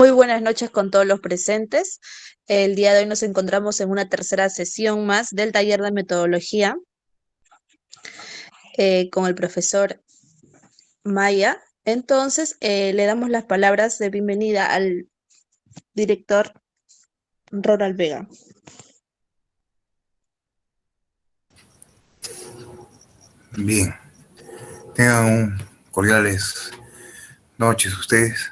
Muy buenas noches con todos los presentes. El día de hoy nos encontramos en una tercera sesión más del taller de metodología con el profesor Maya. Entonces, le damos las palabras de bienvenida al director Ronald Vega. Bien, tengan cordiales noches ustedes.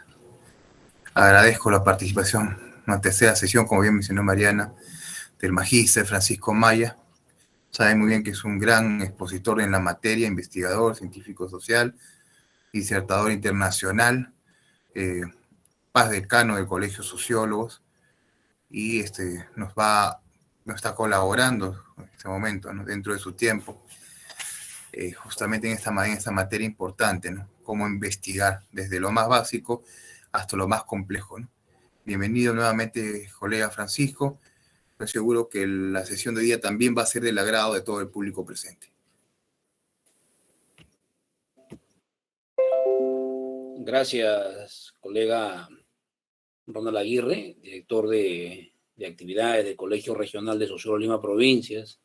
Agradezco la participación en una tercera sesión, como bien mencionó Mariana, del magíster Francisco Maya. Saben muy bien que es un gran expositor en la materia, investigador, científico social, disertador internacional, paz decano del Colegio de Sociólogos, y nos está colaborando en este momento, ¿no?, dentro de su tiempo, justamente en esta materia importante, ¿no? Cómo investigar desde lo más básico hasta lo más complejo, ¿no? Bienvenido nuevamente, colega Francisco. Estoy seguro que la sesión de hoy día también va a ser del agrado de todo el público presente. Gracias, colega Ronald Aguirre, director de actividades del Colegio Regional de Sociólogos Lima Provincias.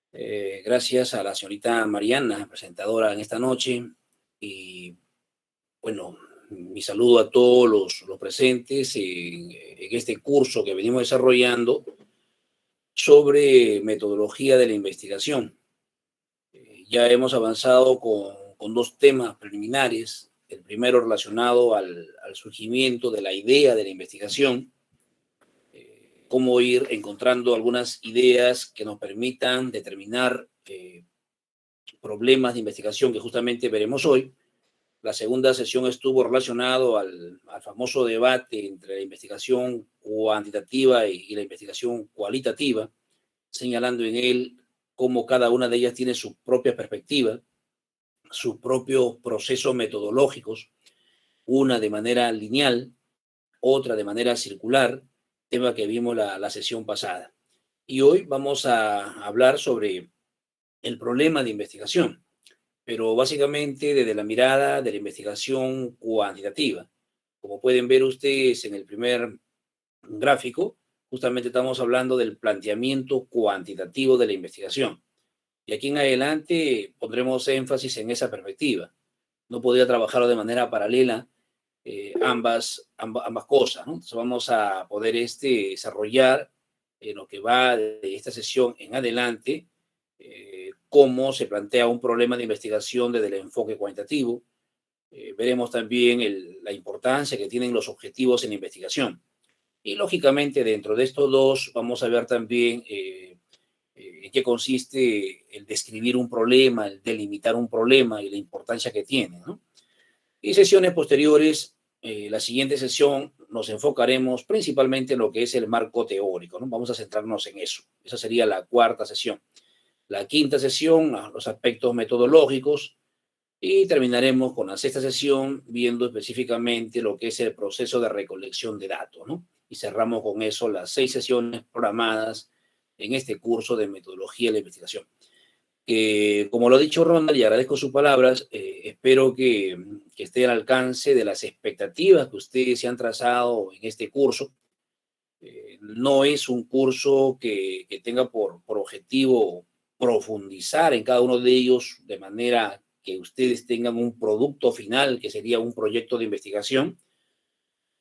Gracias a la señorita Mariana, presentadora en esta noche. Y bueno, mi saludo a todos los presentes en este curso que venimos desarrollando sobre metodología de la investigación. Ya hemos avanzado con dos temas preliminares. El primero relacionado al surgimiento de la idea de la investigación, cómo ir encontrando algunas ideas que nos permitan determinar problemas de investigación que justamente veremos hoy. La segunda sesión estuvo relacionado al famoso debate entre la investigación cuantitativa y la investigación cualitativa, señalando en él cómo cada una de ellas tiene su propia perspectiva, sus propios procesos metodológicos, una de manera lineal, otra de manera circular, tema que vimos la sesión pasada. Y hoy vamos a hablar sobre el problema de investigación, pero básicamente desde la mirada de la investigación cuantitativa. Como pueden ver ustedes en el primer gráfico, justamente estamos hablando del planteamiento cuantitativo de la investigación. Y aquí en adelante pondremos énfasis en esa perspectiva. No podría trabajar de manera paralela ambas cosas, ¿no? Entonces vamos a poder desarrollar en lo que va de esta sesión en adelante cómo se plantea un problema de investigación desde el enfoque cuantitativo. Veremos también la importancia que tienen los objetivos en la investigación. Y lógicamente dentro de estos dos vamos a ver también en qué consiste el describir un problema, el delimitar un problema y la importancia que tiene, ¿no? Y sesiones posteriores, la siguiente sesión nos enfocaremos principalmente en lo que es el marco teórico, ¿no? Vamos a centrarnos en eso. Esa sería la cuarta sesión. La quinta sesión, los aspectos metodológicos, y terminaremos con la sexta sesión viendo específicamente lo que es el proceso de recolección de datos, ¿no? Y cerramos con eso las 6 sesiones programadas en este curso de metodología de la investigación. Como lo ha dicho Ronald, y agradezco sus palabras, espero que esté al alcance de las expectativas que ustedes se han trazado en este curso. No es un curso que tenga por objetivo profundizar en cada uno de ellos de manera que ustedes tengan un producto final, que sería un proyecto de investigación,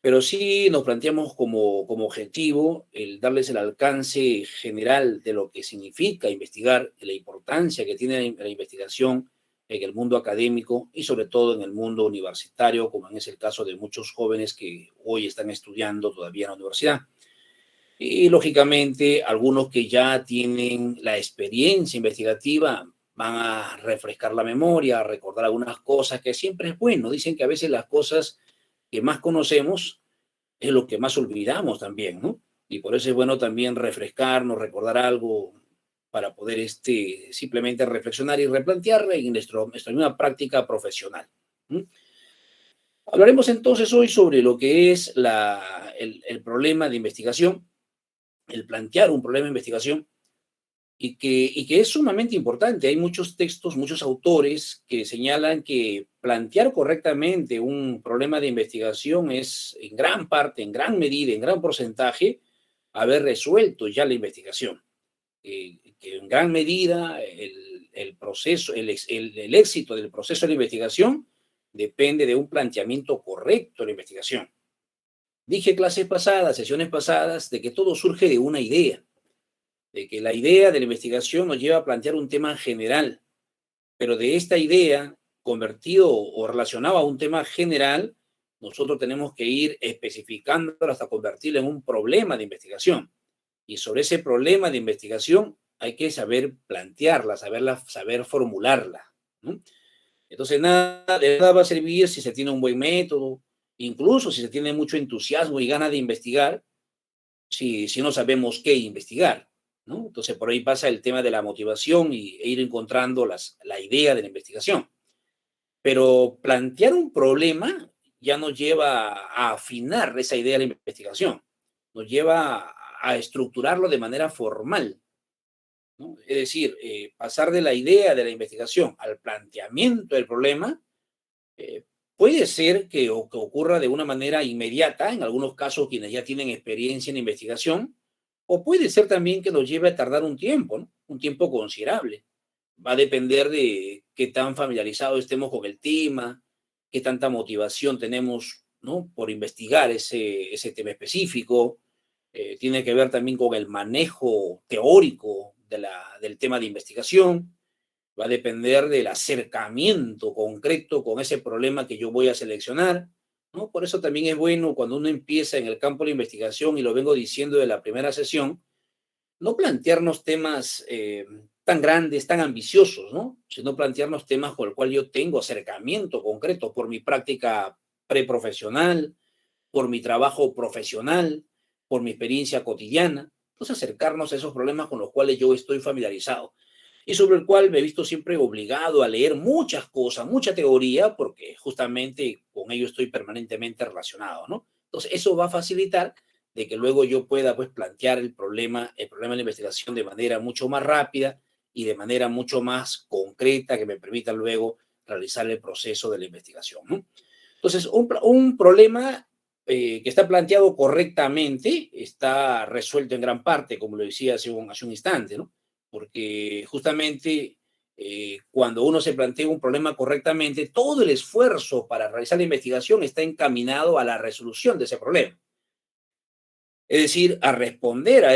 pero sí nos planteamos como objetivo el darles el alcance general de lo que significa investigar, la importancia que tiene la investigación en el mundo académico y sobre todo en el mundo universitario, como es el caso de muchos jóvenes que hoy están estudiando todavía en la universidad. Y lógicamente algunos que ya tienen la experiencia investigativa van a refrescar la memoria, a recordar algunas cosas que siempre es bueno. Dicen que a veces las cosas que más conocemos es lo que más olvidamos también, ¿no? Y por eso es bueno también refrescarnos, recordar algo para poder simplemente reflexionar y replantear en nuestra misma práctica profesional. Hablaremos entonces hoy sobre lo que es el problema de investigación, el plantear un problema de investigación y que es sumamente importante. Hay muchos textos, muchos autores que señalan que plantear correctamente un problema de investigación es en gran parte, en gran medida, en gran porcentaje, haber resuelto ya la investigación. Que en gran medida el proceso, el éxito del proceso de la investigación depende de un planteamiento correcto de la investigación. Dije clases pasadas, sesiones pasadas, de que todo surge de una idea, de que la idea de la investigación nos lleva a plantear un tema general, pero de esta idea convertido o relacionado a un tema general, nosotros tenemos que ir especificándolo hasta convertirlo en un problema de investigación. Y sobre ese problema de investigación hay que saber plantearla, saber formularla, ¿no? Entonces, de nada va a servir si se tiene un buen método, incluso si se tiene mucho entusiasmo y ganas de investigar, si no sabemos qué investigar, ¿no? Entonces, por ahí pasa el tema de la motivación e ir encontrando la idea de la investigación. Pero plantear un problema ya nos lleva a afinar esa idea de la investigación, nos lleva a estructurarlo de manera formal, ¿no? Es decir, pasar de la idea de la investigación al planteamiento del problema puede ser que ocurra de una manera inmediata, en algunos casos quienes ya tienen experiencia en investigación, o puede ser también que nos lleve a tardar un tiempo, ¿no? Un tiempo considerable. Va a depender de qué tan familiarizados estemos con el tema, qué tanta motivación tenemos, ¿no?, por investigar ese tema específico. Tiene que ver también con el manejo teórico del tema de investigación. Va a depender del acercamiento concreto con ese problema que yo voy a seleccionar, ¿no? Por eso también es bueno cuando uno empieza en el campo de la investigación, y lo vengo diciendo de la primera sesión, no plantearnos temas tan grandes, tan ambiciosos, ¿no? Sino plantearnos temas con el cual yo tengo acercamiento concreto por mi práctica preprofesional, por mi trabajo profesional, por mi experiencia cotidiana. Entonces, acercarnos a esos problemas con los cuales yo estoy familiarizado y sobre el cual me he visto siempre obligado a leer muchas cosas, mucha teoría, porque justamente con ello estoy permanentemente relacionado, ¿no? Entonces, eso va a facilitar de que luego yo pueda, pues, plantear el problema de la investigación de manera mucho más rápida y de manera mucho más concreta, que me permita luego realizar el proceso de la investigación, ¿no? Entonces, un problema que está planteado correctamente está resuelto en gran parte, como lo decía hace un instante, ¿no? Porque justamente cuando uno se plantea un problema correctamente, todo el esfuerzo para realizar la investigación está encaminado a la resolución de ese problema. Es decir, a responder a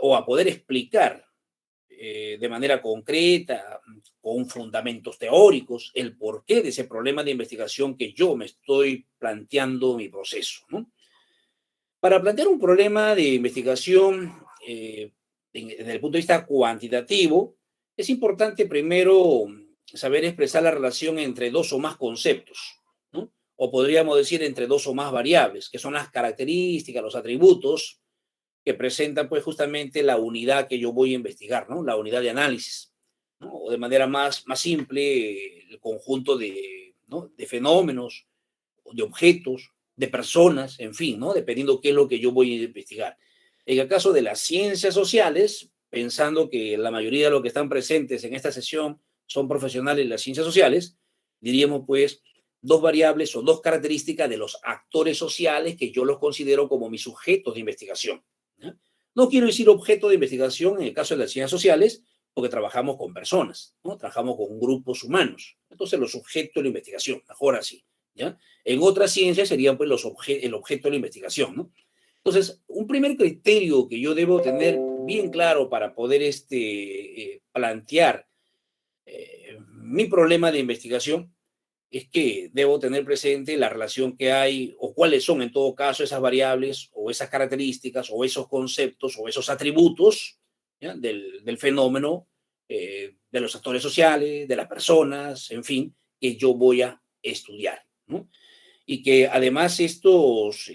o a poder explicar de manera concreta, con fundamentos teóricos, el porqué de ese problema de investigación que yo me estoy planteando mi proceso, ¿no? Para plantear un problema de investigación desde el punto de vista cuantitativo, es importante primero saber expresar la relación entre dos o más conceptos, ¿no? O podríamos decir entre dos o más variables, que son las características, los atributos que presentan, pues, justamente la unidad que yo voy a investigar, ¿no? La unidad de análisis, ¿no? O de manera más simple, el conjunto ¿no?, de fenómenos, de objetos, de personas, en fin, ¿no? Dependiendo qué es lo que yo voy a investigar. En el caso de las ciencias sociales, pensando que la mayoría de los que están presentes en esta sesión son profesionales de las ciencias sociales, diríamos, pues, dos variables o dos características de los actores sociales que yo los considero como mis sujetos de investigación, ¿no? No quiero decir objeto de investigación en el caso de las ciencias sociales, porque trabajamos con personas, ¿no? Trabajamos con grupos humanos. Entonces, los sujetos de la investigación, mejor así, ¿ya? En otras ciencias serían, pues, el objeto de la investigación, ¿no? Entonces, un primer criterio que yo debo tener bien claro para poder plantear mi problema de investigación es que debo tener presente la relación que hay, o cuáles son en todo caso esas variables o esas características o esos conceptos o esos atributos, ¿ya?, del fenómeno, de los actores sociales, de las personas, en fin, que yo voy a estudiar, ¿no? Y que además estos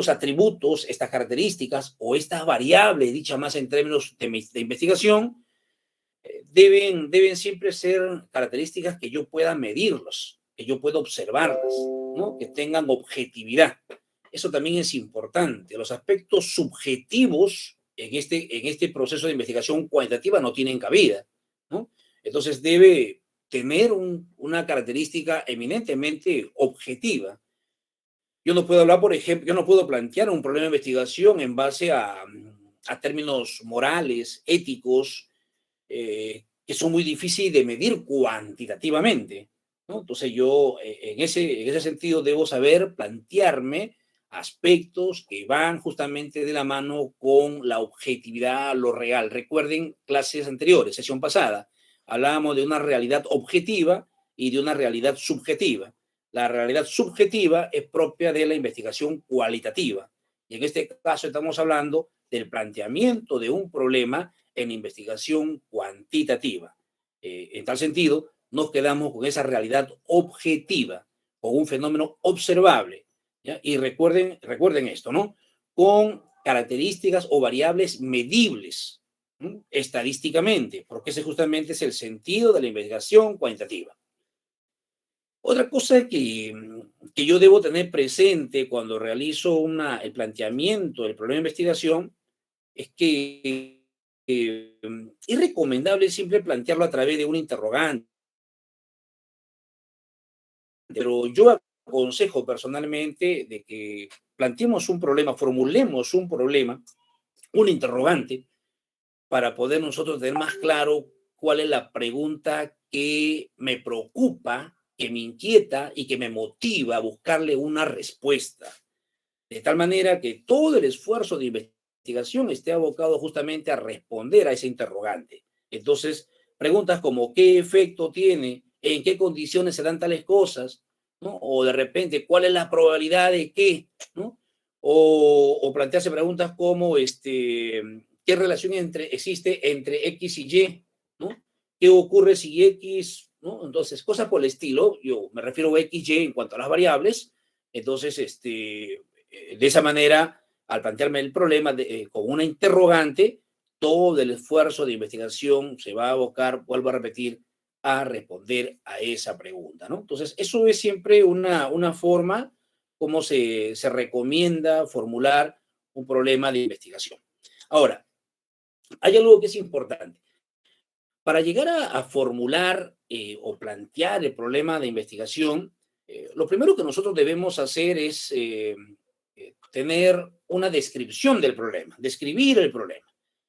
atributos, estas características o estas variables, dichas más en términos de investigación, deben siempre ser características que yo pueda medirlos, que yo pueda observarlas, ¿no?, que tengan objetividad. Eso también es importante. Los aspectos subjetivos en este proceso de investigación cuantitativa no tienen cabida, ¿no? Entonces debe tener una característica eminentemente objetiva. Yo no puedo hablar, por ejemplo, yo no puedo plantear un problema de investigación en base a términos morales, éticos, que son muy difíciles de medir cuantitativamente, ¿no? Entonces yo en ese sentido debo saber plantearme aspectos que van justamente de la mano con la objetividad, lo real. Recuerden clases anteriores, sesión pasada, hablábamos de una realidad objetiva y de una realidad subjetiva. La realidad subjetiva es propia de la investigación cualitativa. Y en este caso estamos hablando del planteamiento de un problema en investigación cuantitativa. En tal sentido, nos quedamos con esa realidad objetiva, con un fenómeno observable. ¿Ya? Y recuerden esto, ¿no? Con características o variables medibles, ¿no? Estadísticamente, porque ese justamente es el sentido de la investigación cuantitativa. Otra cosa que yo debo tener presente cuando realizo el planteamiento del problema de investigación es que es recomendable siempre plantearlo a través de un interrogante, pero yo aconsejo personalmente de que planteemos un problema, formulemos un problema, un interrogante, para poder nosotros tener más claro cuál es la pregunta que me preocupa, que me inquieta y que me motiva a buscarle una respuesta. De tal manera que todo el esfuerzo de investigación esté abocado justamente a responder a ese interrogante. Entonces, preguntas como ¿qué efecto tiene? ¿En qué condiciones se dan tales cosas? ¿No? O de repente, ¿cuál es la probabilidad de qué? ¿No? O plantearse preguntas como ¿qué relación existe entre X y Y? ¿No? ¿Qué ocurre si X? ¿No? Entonces, cosas por el estilo. Yo me refiero a X, Y en cuanto a las variables. Entonces, de esa manera, al plantearme el problema con una interrogante, todo el esfuerzo de investigación se va a abocar, vuelvo a repetir, a responder a esa pregunta, ¿no? Entonces, eso es siempre una forma como se recomienda formular un problema de investigación. Ahora, hay algo que es importante. Para llegar a formular o plantear el problema de investigación, lo primero que nosotros debemos hacer es tener una descripción del problema, describir el problema.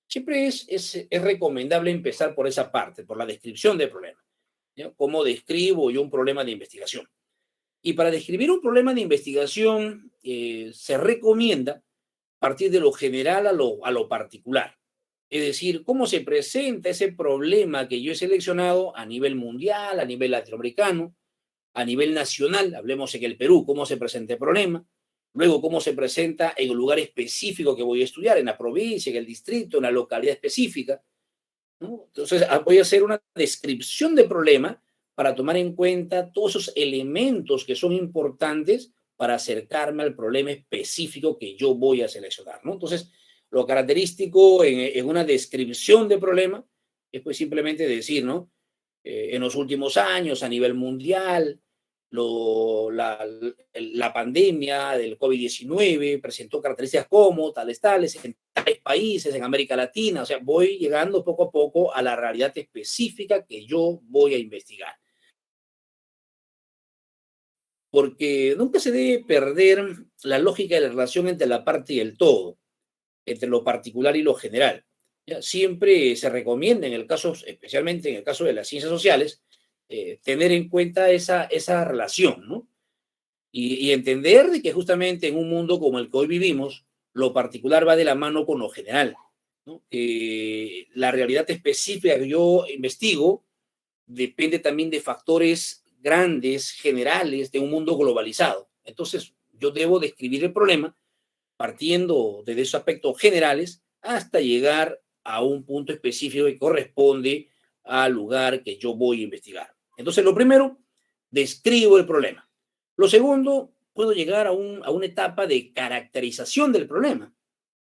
Siempre es recomendable empezar por esa parte, por la descripción del problema. ¿Ya? ¿Cómo describo yo un problema de investigación? Y para describir un problema de investigación se recomienda partir de lo general a lo particular. Es decir, cómo se presenta ese problema que yo he seleccionado a nivel mundial, a nivel latinoamericano, a nivel nacional, hablemos en el Perú, cómo se presenta el problema, luego cómo se presenta en el lugar específico que voy a estudiar, en la provincia, en el distrito, en la localidad específica, ¿no? Entonces, voy a hacer una descripción del problema para tomar en cuenta todos esos elementos que son importantes para acercarme al problema específico que yo voy a seleccionar, ¿no? Entonces, lo característico en una descripción de problema es pues simplemente decir, ¿no? En los últimos años a nivel mundial, la pandemia del COVID-19 presentó características como tales, en tales países, en América Latina. O sea, voy llegando poco a poco a la realidad específica que yo voy a investigar. Porque nunca se debe perder la lógica de la relación entre la parte y el todo, entre lo particular y lo general. ¿Ya? Siempre se recomienda, especialmente en el caso de las ciencias sociales, tener en cuenta esa relación, ¿no? Y entender de que justamente en un mundo como el que hoy vivimos, lo particular va de la mano con lo general, ¿no? La realidad específica que yo investigo depende también de factores grandes, generales, de un mundo globalizado. Entonces, yo debo describir el problema partiendo de esos aspectos generales hasta llegar a un punto específico que corresponde al lugar que yo voy a investigar. Entonces, lo primero, describo el problema. Lo segundo, puedo llegar a una etapa de caracterización del problema.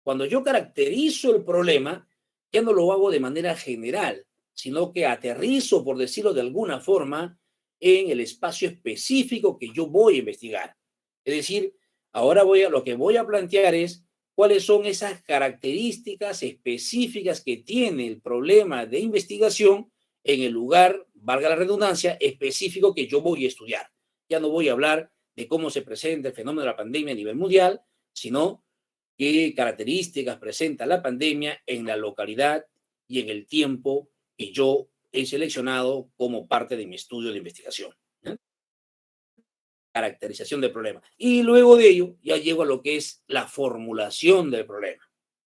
Cuando yo caracterizo el problema, ya no lo hago de manera general, sino que aterrizo, por decirlo de alguna forma, en el espacio específico que yo voy a investigar. Es decir, ahora lo que voy a plantear es cuáles son esas características específicas que tiene el problema de investigación en el lugar, valga la redundancia, específico que yo voy a estudiar. Ya no voy a hablar de cómo se presenta el fenómeno de la pandemia a nivel mundial, sino qué características presenta la pandemia en la localidad y en el tiempo que yo he seleccionado como parte de mi estudio de investigación. ¿Eh? Caracterización del problema. Y luego de ello ya llego a lo que es la formulación del problema.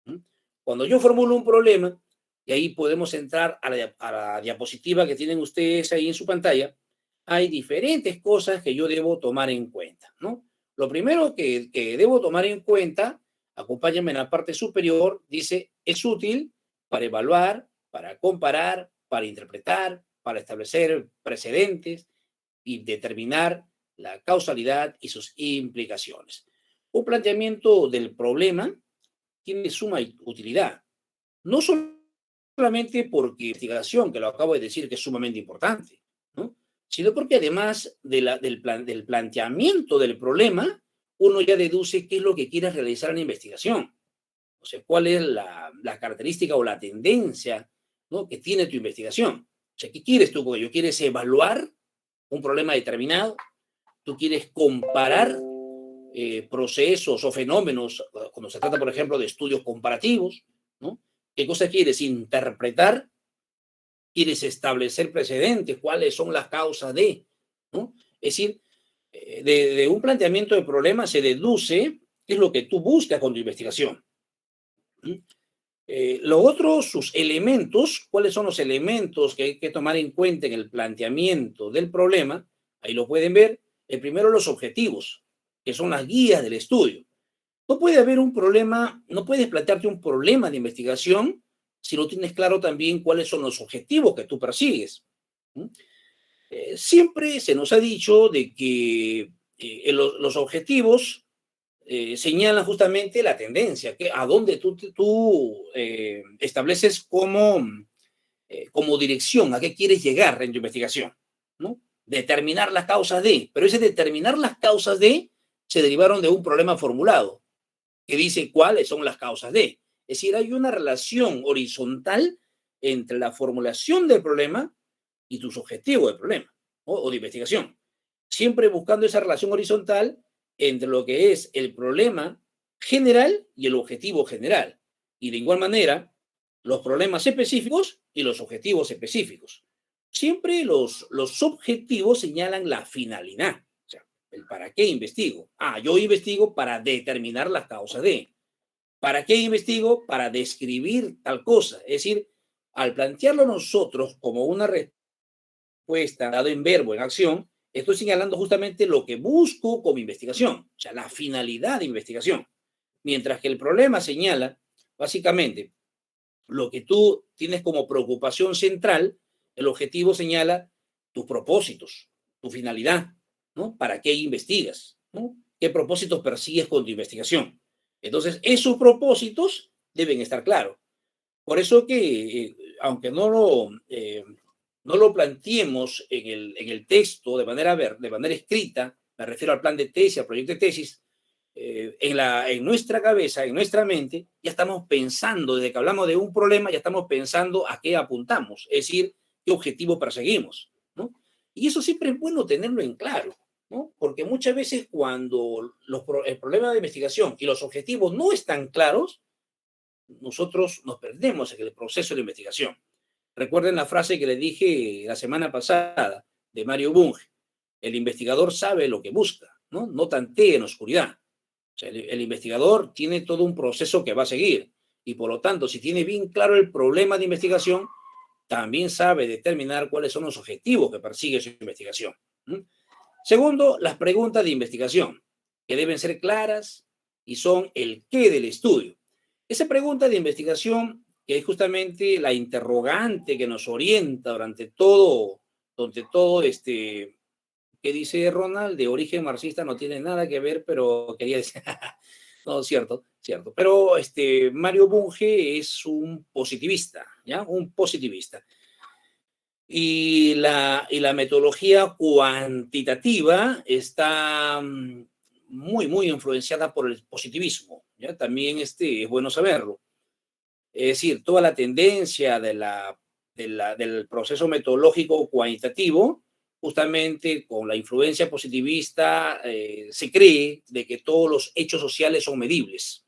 ¿Mm? Cuando yo formulo un problema, y ahí podemos entrar a la diapositiva que tienen ustedes ahí en su pantalla, hay diferentes cosas que yo debo tomar en cuenta, ¿no? Lo primero que debo tomar en cuenta, acompáñenme en la parte superior, dice, es útil para evaluar, para comparar, para interpretar, para establecer precedentes y determinar la causalidad y sus implicaciones. Un planteamiento del problema tiene suma utilidad, no solamente porque investigación, que lo acabo de decir que es sumamente importante, ¿no? Sino porque además del planteamiento del problema, uno ya deduce qué es lo que quiere realizar en la investigación. O sea, cuál es la característica o la tendencia, ¿no?, que tiene tu investigación. O sea, ¿qué quieres tú con ello? ¿Quieres evaluar un problema determinado? ¿Tú quieres comparar procesos o fenómenos, cuando se trata, por ejemplo, de estudios comparativos, ¿no? ¿Qué cosa quieres? Interpretar, quieres establecer precedentes, cuáles son las causas de, ¿no? Es decir, de un planteamiento de problema se deduce qué es lo que tú buscas con tu investigación. Lo otro, sus elementos, cuáles son los elementos que hay que tomar en cuenta en el planteamiento del problema, ahí lo pueden ver. El primero, los objetivos, que son las guías del estudio. No puede haber un problema, no puedes plantearte un problema de investigación si no tienes claro también cuáles son los objetivos que tú persigues. Siempre se nos ha dicho de que los objetivos señalan justamente la tendencia, que a dónde tú estableces como dirección, a qué quieres llegar en tu investigación, ¿no? Determinar las causas de, pero ese determinar las causas de se derivaron de un problema formulado que dice cuáles son las causas de. Es decir, hay una relación horizontal entre la formulación del problema y tus objetivos del problema, ¿no?, o de investigación. Siempre buscando esa relación horizontal entre lo que es el problema general y el objetivo general. Y de igual manera, los problemas específicos y los objetivos específicos. Siempre los objetivos señalan la finalidad. O sea, el para qué investigo. Yo investigo para determinar las causas de. ¿Para qué investigo? Para describir tal cosa. Es decir, al plantearlo nosotros como una respuesta dado en verbo, en acción, estoy señalando justamente lo que busco como investigación, o sea, la finalidad de investigación. Mientras que el problema señala, básicamente, lo que tú tienes como preocupación central, el objetivo señala tus propósitos, tu finalidad, ¿no? ¿Para qué investigas? ¿No? ¿Qué propósitos persigues con tu investigación? Entonces, esos propósitos deben estar claros. Por eso que, aunque no lo planteemos en el texto de manera escrita, me refiero al plan de tesis, al proyecto de tesis, en nuestra cabeza, en nuestra mente, ya estamos pensando, desde que hablamos de un problema, ya estamos pensando a qué apuntamos, es decir, qué objetivo perseguimos, ¿no? Y eso siempre es bueno tenerlo en claro, ¿no? Porque muchas veces cuando el problema de investigación y los objetivos no están claros, nosotros nos perdemos en el proceso de investigación. Recuerden la frase que les dije la semana pasada de Mario Bunge: el investigador sabe lo que busca, ¿no? No tantea en oscuridad. O sea, el investigador tiene todo un proceso que va a seguir y por lo tanto, si tiene bien claro el problema de investigación, también sabe determinar cuáles son los objetivos que persigue su investigación. Segundo, las preguntas de investigación, que deben ser claras y son el qué del estudio. Esa pregunta de investigación, que es justamente la interrogante que nos orienta durante todo ¿qué dice Ronald? De origen marxista no tiene nada que ver, pero quería decir, no, cierto. Pero Mario Bunge es un positivista, ¿ya? Un positivista. Y la metodología cuantitativa está muy influenciada por el positivismo, ¿ya? ¿ya? También es bueno saberlo. Es decir, toda la tendencia del proceso metodológico cuantitativo, justamente con la influencia positivista, se cree de que todos los hechos sociales son medibles.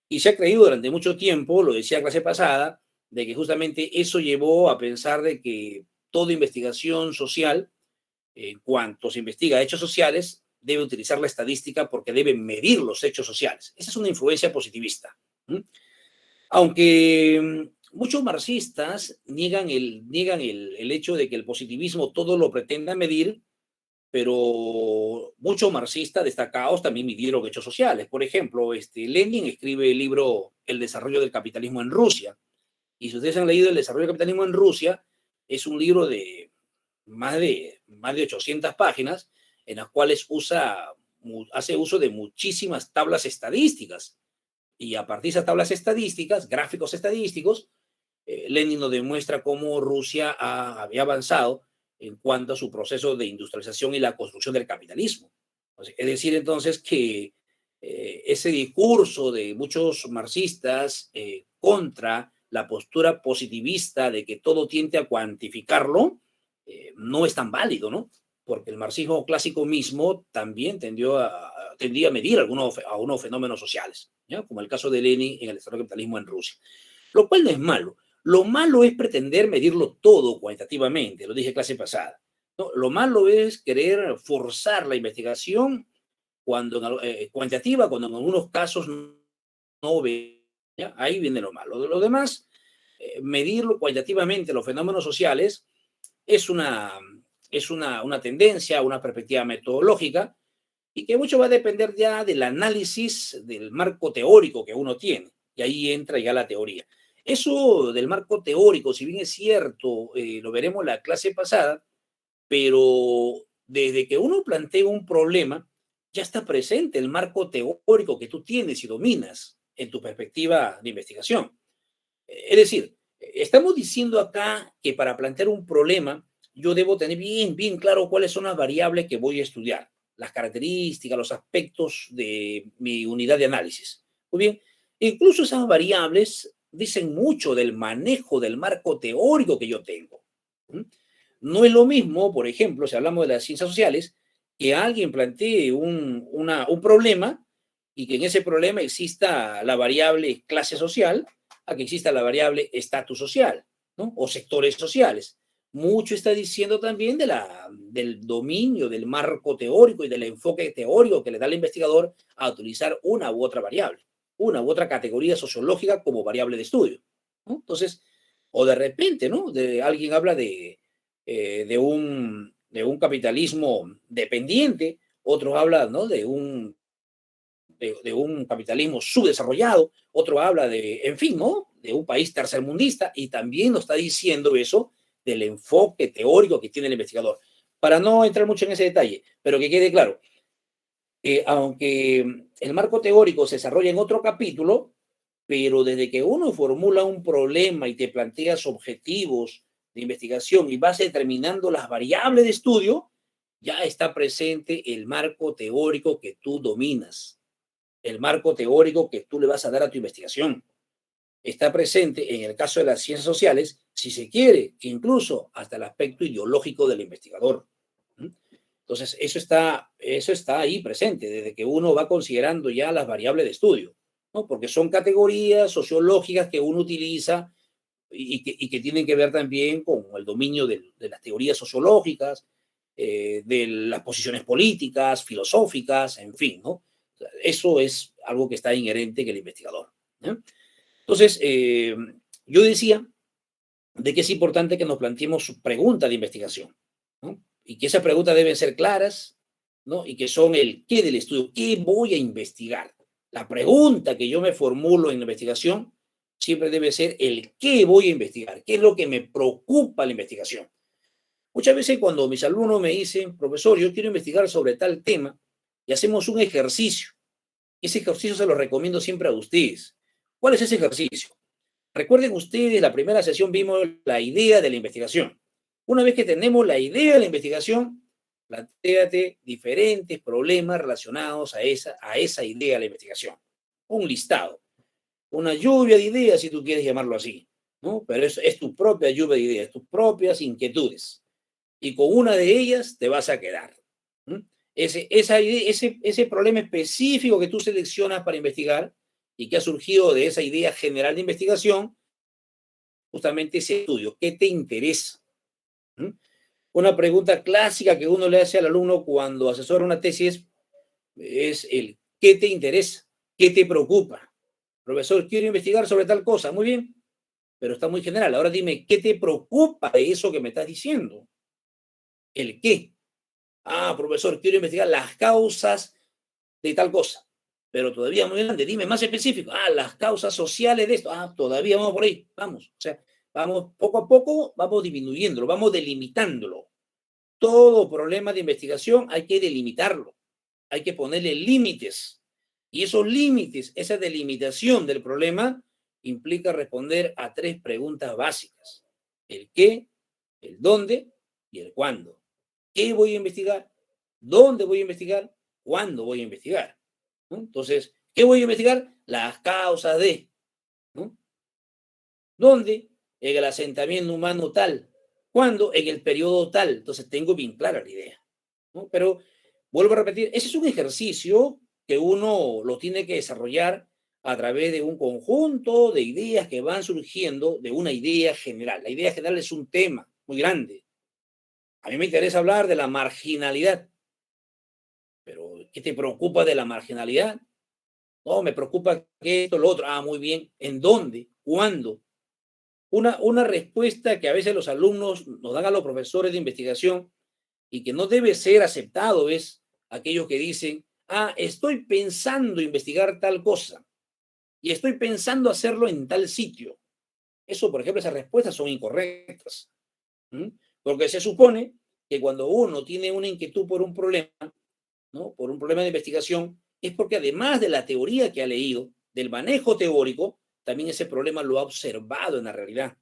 Y se ha creído durante mucho tiempo, lo decía clase pasada, de que justamente eso llevó a pensar de que toda investigación social, en cuanto se investiga hechos sociales, debe utilizar la estadística porque debe medir los hechos sociales. Esa es una influencia positivista. Aunque muchos marxistas niegan el hecho de que el positivismo todo lo pretenda medir, pero muchos marxistas destacados también midieron hechos sociales. Por ejemplo, Lenin escribe el libro El desarrollo del capitalismo en Rusia. Y si ustedes han leído El desarrollo del capitalismo en Rusia, es un libro de más de 800 páginas en las cuales hace uso de muchísimas tablas estadísticas. Y a partir de esas tablas estadísticas, gráficos estadísticos, Lenin nos demuestra cómo Rusia había avanzado en cuanto a su proceso de industrialización y la construcción del capitalismo. Es decir, entonces, que ese discurso de muchos marxistas contra la postura positivista de que todo tiende a cuantificarlo, no es tan válido, ¿no? Porque el marxismo clásico mismo también tendía a medir algunos fenómenos sociales, ¿ya? Como el caso de Lenin en el desarrollo del capitalismo en Rusia. Lo cual no es malo. Lo malo es pretender medirlo todo cuantitativamente, lo dije clase pasada, ¿no? Lo malo es querer forzar la investigación cuantitativa, cuando en algunos casos no ve, ¿ya? Ahí viene lo malo. De lo demás, medirlo cuantitativamente, los fenómenos sociales, es una tendencia, una perspectiva metodológica, y que mucho va a depender ya del análisis del marco teórico que uno tiene, y ahí entra ya la teoría. Eso del marco teórico, si bien es cierto, lo veremos en la clase pasada, pero desde que uno plantea un problema, ya está presente el marco teórico que tú tienes y dominas en tu perspectiva de investigación. Es decir, estamos diciendo acá que para plantear un problema, yo debo tener bien claro cuáles son las variables que voy a estudiar, las características, los aspectos de mi unidad de análisis. Muy bien, incluso esas variables dicen mucho del manejo del marco teórico que yo tengo. No es lo mismo, por ejemplo, si hablamos de las ciencias sociales, que alguien plantee un problema y que en ese problema exista la variable clase social, a que exista la variable estatus social, ¿no? O sectores sociales. Mucho está diciendo también del dominio, del marco teórico y del enfoque teórico que le da el investigador a utilizar una u otra variable, una u otra categoría sociológica como variable de estudio, ¿no? Entonces, o de repente, ¿no? Alguien habla de un capitalismo dependiente, otros hablan, ¿no? de un capitalismo subdesarrollado, otro habla en fin, ¿no? De un país tercermundista, y también nos está diciendo eso del enfoque teórico que tiene el investigador. Para no entrar mucho en ese detalle, pero que quede claro, aunque el marco teórico se desarrolla en otro capítulo, pero desde que uno formula un problema y te planteas objetivos de investigación y vas determinando las variables de estudio, ya está presente el marco teórico que tú dominas, el marco teórico que tú le vas a dar a tu investigación. Está presente en el caso de las ciencias sociales, si se quiere, incluso hasta el aspecto ideológico del investigador. Entonces, eso está ahí presente, desde que uno va considerando ya las variables de estudio, ¿no? Porque son categorías sociológicas que uno utiliza y que tienen que ver también con el dominio de las teorías sociológicas, de las posiciones políticas, filosóficas, en fin, ¿no? Eso es algo que está inherente en el investigador, ¿no? Entonces, yo decía de que es importante que nos planteemos preguntas de investigación, ¿no? Y que esas preguntas deben ser claras, ¿no? Y que son el qué del estudio, qué voy a investigar. La pregunta que yo me formulo en la investigación siempre debe ser el qué voy a investigar, qué es lo que me preocupa la investigación. Muchas veces cuando mis alumnos me dicen, profesor, yo quiero investigar sobre tal tema, y hacemos un ejercicio. Ese ejercicio se lo recomiendo siempre a ustedes. ¿Cuál es ese ejercicio? Recuerden ustedes, la primera sesión vimos la idea de la investigación. Una vez que tenemos la idea de la investigación, plantéate diferentes problemas relacionados a esa idea de la investigación. un listado, una lluvia de ideas, si tú quieres llamarlo así, ¿no? Pero es tu propia lluvia de ideas, tus propias inquietudes. Y con una de ellas te vas a quedar. ¿Mm? Ese problema específico que tú seleccionas para investigar y que ha surgido de esa idea general de investigación, justamente ese estudio, ¿qué te interesa? ¿Mm? Una pregunta clásica que uno le hace al alumno cuando asesora una tesis es el ¿qué te interesa? ¿Qué te preocupa? Profesor, quiero investigar sobre tal cosa. Muy bien, pero está muy general. Ahora dime, ¿qué te preocupa de eso que me estás diciendo? ¿El qué? Ah, profesor, quiero investigar las causas de tal cosa, pero todavía muy grande. Dime más específico. Ah, las causas sociales de esto. Ah, todavía vamos por ahí. Vamos. O sea, vamos poco a poco, vamos disminuyéndolo, vamos delimitándolo. Todo problema de investigación hay que delimitarlo, hay que ponerle límites. Y esos límites, esa delimitación del problema, implica responder a 3 preguntas básicas. El qué, el dónde y el cuándo. ¿Qué voy a investigar? ¿Dónde voy a investigar? ¿Cuándo voy a investigar? ¿No? Entonces, ¿qué voy a investigar? Las causas de, ¿no? ¿Dónde? En el asentamiento humano tal. ¿Cuándo? En el periodo tal. Entonces, tengo bien clara la idea, ¿no? Pero vuelvo a repetir, ese es un ejercicio que uno lo tiene que desarrollar a través de un conjunto de ideas que van surgiendo de una idea general. La idea general es un tema muy grande. A mí me interesa hablar de la marginalidad, pero ¿qué te preocupa de la marginalidad? No, me preocupa que esto, lo otro. Ah, muy bien. ¿En dónde? ¿Cuándo? Una respuesta que a veces los alumnos nos dan a los profesores de investigación y que no debe ser aceptado es aquellos que dicen, ah, estoy pensando investigar tal cosa y estoy pensando hacerlo en tal sitio. Eso, por ejemplo, esas respuestas son incorrectas. ¿Mm? Porque se supone que cuando uno tiene una inquietud por un problema, ¿no? Por un problema de investigación, es porque además de la teoría que ha leído, del manejo teórico, también ese problema lo ha observado en la realidad.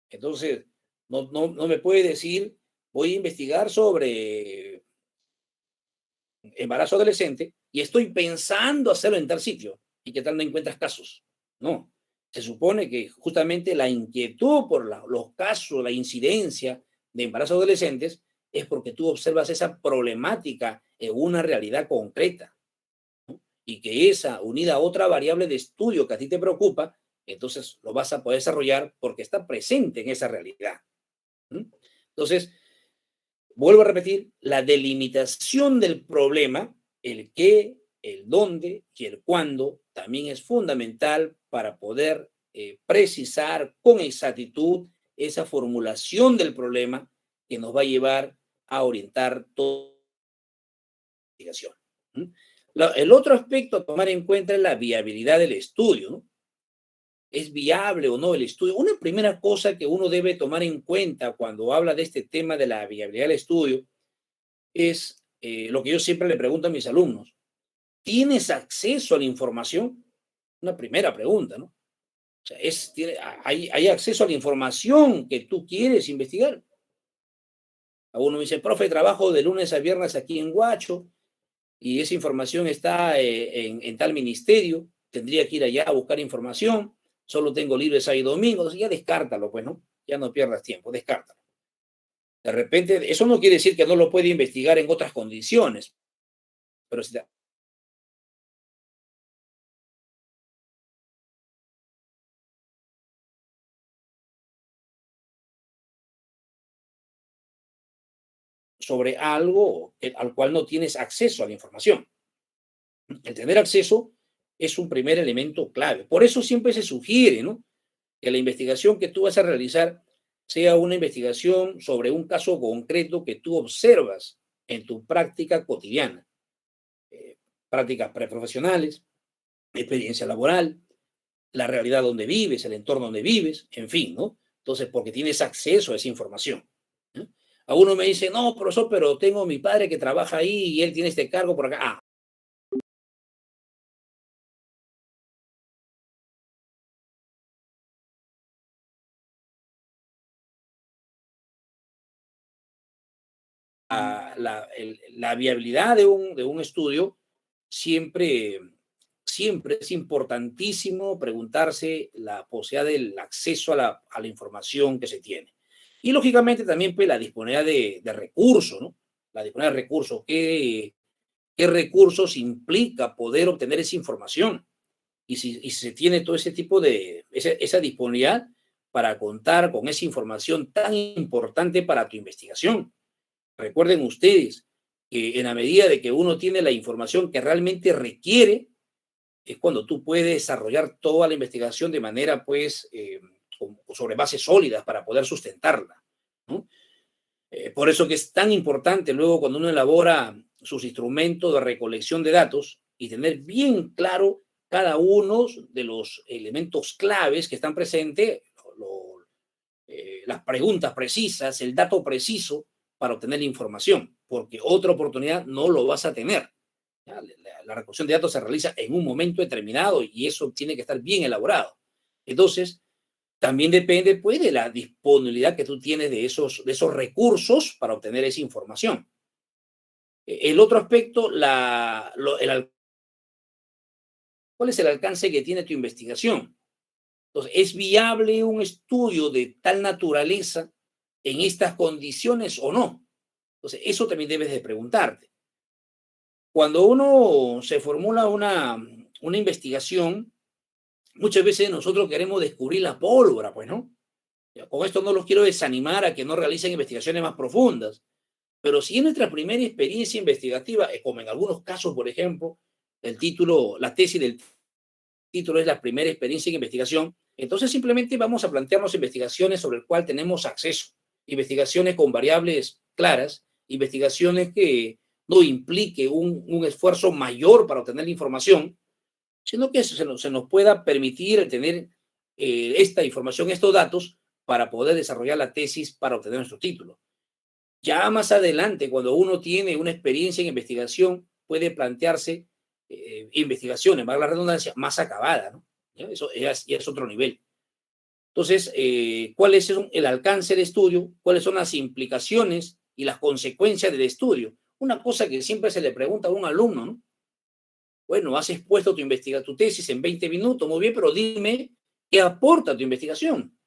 Entonces, no me puede decir, voy a investigar sobre embarazo adolescente y estoy pensando hacerlo en tal sitio. ¿Y qué tal no encuentras casos? No. Se supone que justamente la inquietud por los casos, la incidencia de embarazos adolescentes es porque tú observas esa problemática en una realidad concreta, ¿no? Y que esa, unida a otra variable de estudio que a ti te preocupa, entonces lo vas a poder desarrollar porque está presente en esa realidad. ¿Mm? Entonces, vuelvo a repetir, la delimitación del problema, el qué, el dónde y el cuándo, también es fundamental para poder precisar con exactitud esa formulación del problema que nos va a llevar a orientar toda la investigación. ¿Mm? El otro aspecto a tomar en cuenta es la viabilidad del estudio, ¿no? ¿Es viable o no el estudio? Una primera cosa que uno debe tomar en cuenta cuando habla de este tema de la viabilidad del estudio es lo que yo siempre le pregunto a mis alumnos. ¿Tienes acceso a la información? Una primera pregunta, ¿no? O sea, ¿hay acceso a la información que tú quieres investigar? A uno me dice, profe, trabajo de lunes a viernes aquí en Huacho y esa información está en tal ministerio, tendría que ir allá a buscar información, solo tengo libres sábado y domingo, entonces ya descártalo, pues, ¿no? Ya no pierdas tiempo, descártalo. De repente, eso no quiere decir que no lo puede investigar en otras condiciones, pero si sobre algo al cual no tienes acceso a la información. El tener acceso es un primer elemento clave. Por eso siempre se sugiere, ¿no?, que la investigación que tú vas a realizar sea una investigación sobre un caso concreto que tú observas en tu práctica cotidiana, eh, prácticas preprofesionales, experiencia laboral, la realidad donde vives, el entorno donde vives, en fin, ¿no? Entonces, porque tienes acceso a esa información, ¿no? A uno me dice, no, profesor, pero tengo a mi padre que trabaja ahí y él tiene este cargo por acá. Ah, la viabilidad de un estudio siempre siempre es importantísimo preguntarse la posibilidad del acceso a la información que se tiene. Y lógicamente también pues, la disponibilidad de recursos, ¿no? La disponibilidad de recursos. ¿Qué recursos implica poder obtener esa información? Y si se tiene todo ese tipo de, esa disponibilidad para contar con esa información tan importante para tu investigación. Recuerden ustedes que en la medida de que uno tiene la información que realmente requiere, es cuando tú puedes desarrollar toda la investigación de manera, pues, sobre bases sólidas para poder sustentarla, ¿no? Por eso que es tan importante luego cuando uno elabora sus instrumentos de recolección de datos y tener bien claro cada uno de los elementos claves que están presentes, las preguntas precisas, el dato preciso para obtener la información, porque otra oportunidad no lo vas a tener. La recolección de datos se realiza en un momento determinado y eso tiene que estar bien elaborado. Entonces, también depende pues, de la disponibilidad que tú tienes de esos recursos para obtener esa información. El otro aspecto, ¿cuál es el alcance que tiene tu investigación? Entonces, ¿es viable un estudio de tal naturaleza en estas condiciones o no? Entonces, eso también debes de preguntarte. Cuando uno se formula una investigación, muchas veces nosotros queremos descubrir la pólvora, pues, ¿no? Con esto no los quiero desanimar a que no realicen investigaciones más profundas, pero si es nuestra primera experiencia investigativa, como en algunos casos, por ejemplo, la tesis del título es la primera experiencia en investigación, entonces simplemente vamos a plantearnos investigaciones sobre el cual tenemos acceso, investigaciones con variables claras, investigaciones que no implique un esfuerzo mayor para obtener la información, sino que se nos pueda permitir tener esta información, estos datos, para poder desarrollar la tesis para obtener nuestro título. Ya más adelante, cuando uno tiene una experiencia en investigación, puede plantearse investigaciones, valga la redundancia, más acabadas, ¿no? ¿Ya? Eso ya es otro nivel. Entonces, ¿cuál es el alcance del estudio? ¿Cuáles son las implicaciones y las consecuencias del estudio? Una cosa que siempre se le pregunta a un alumno, ¿no? Bueno, has expuesto tu tesis en 20 minutos, muy bien, pero dime qué aporta tu investigación.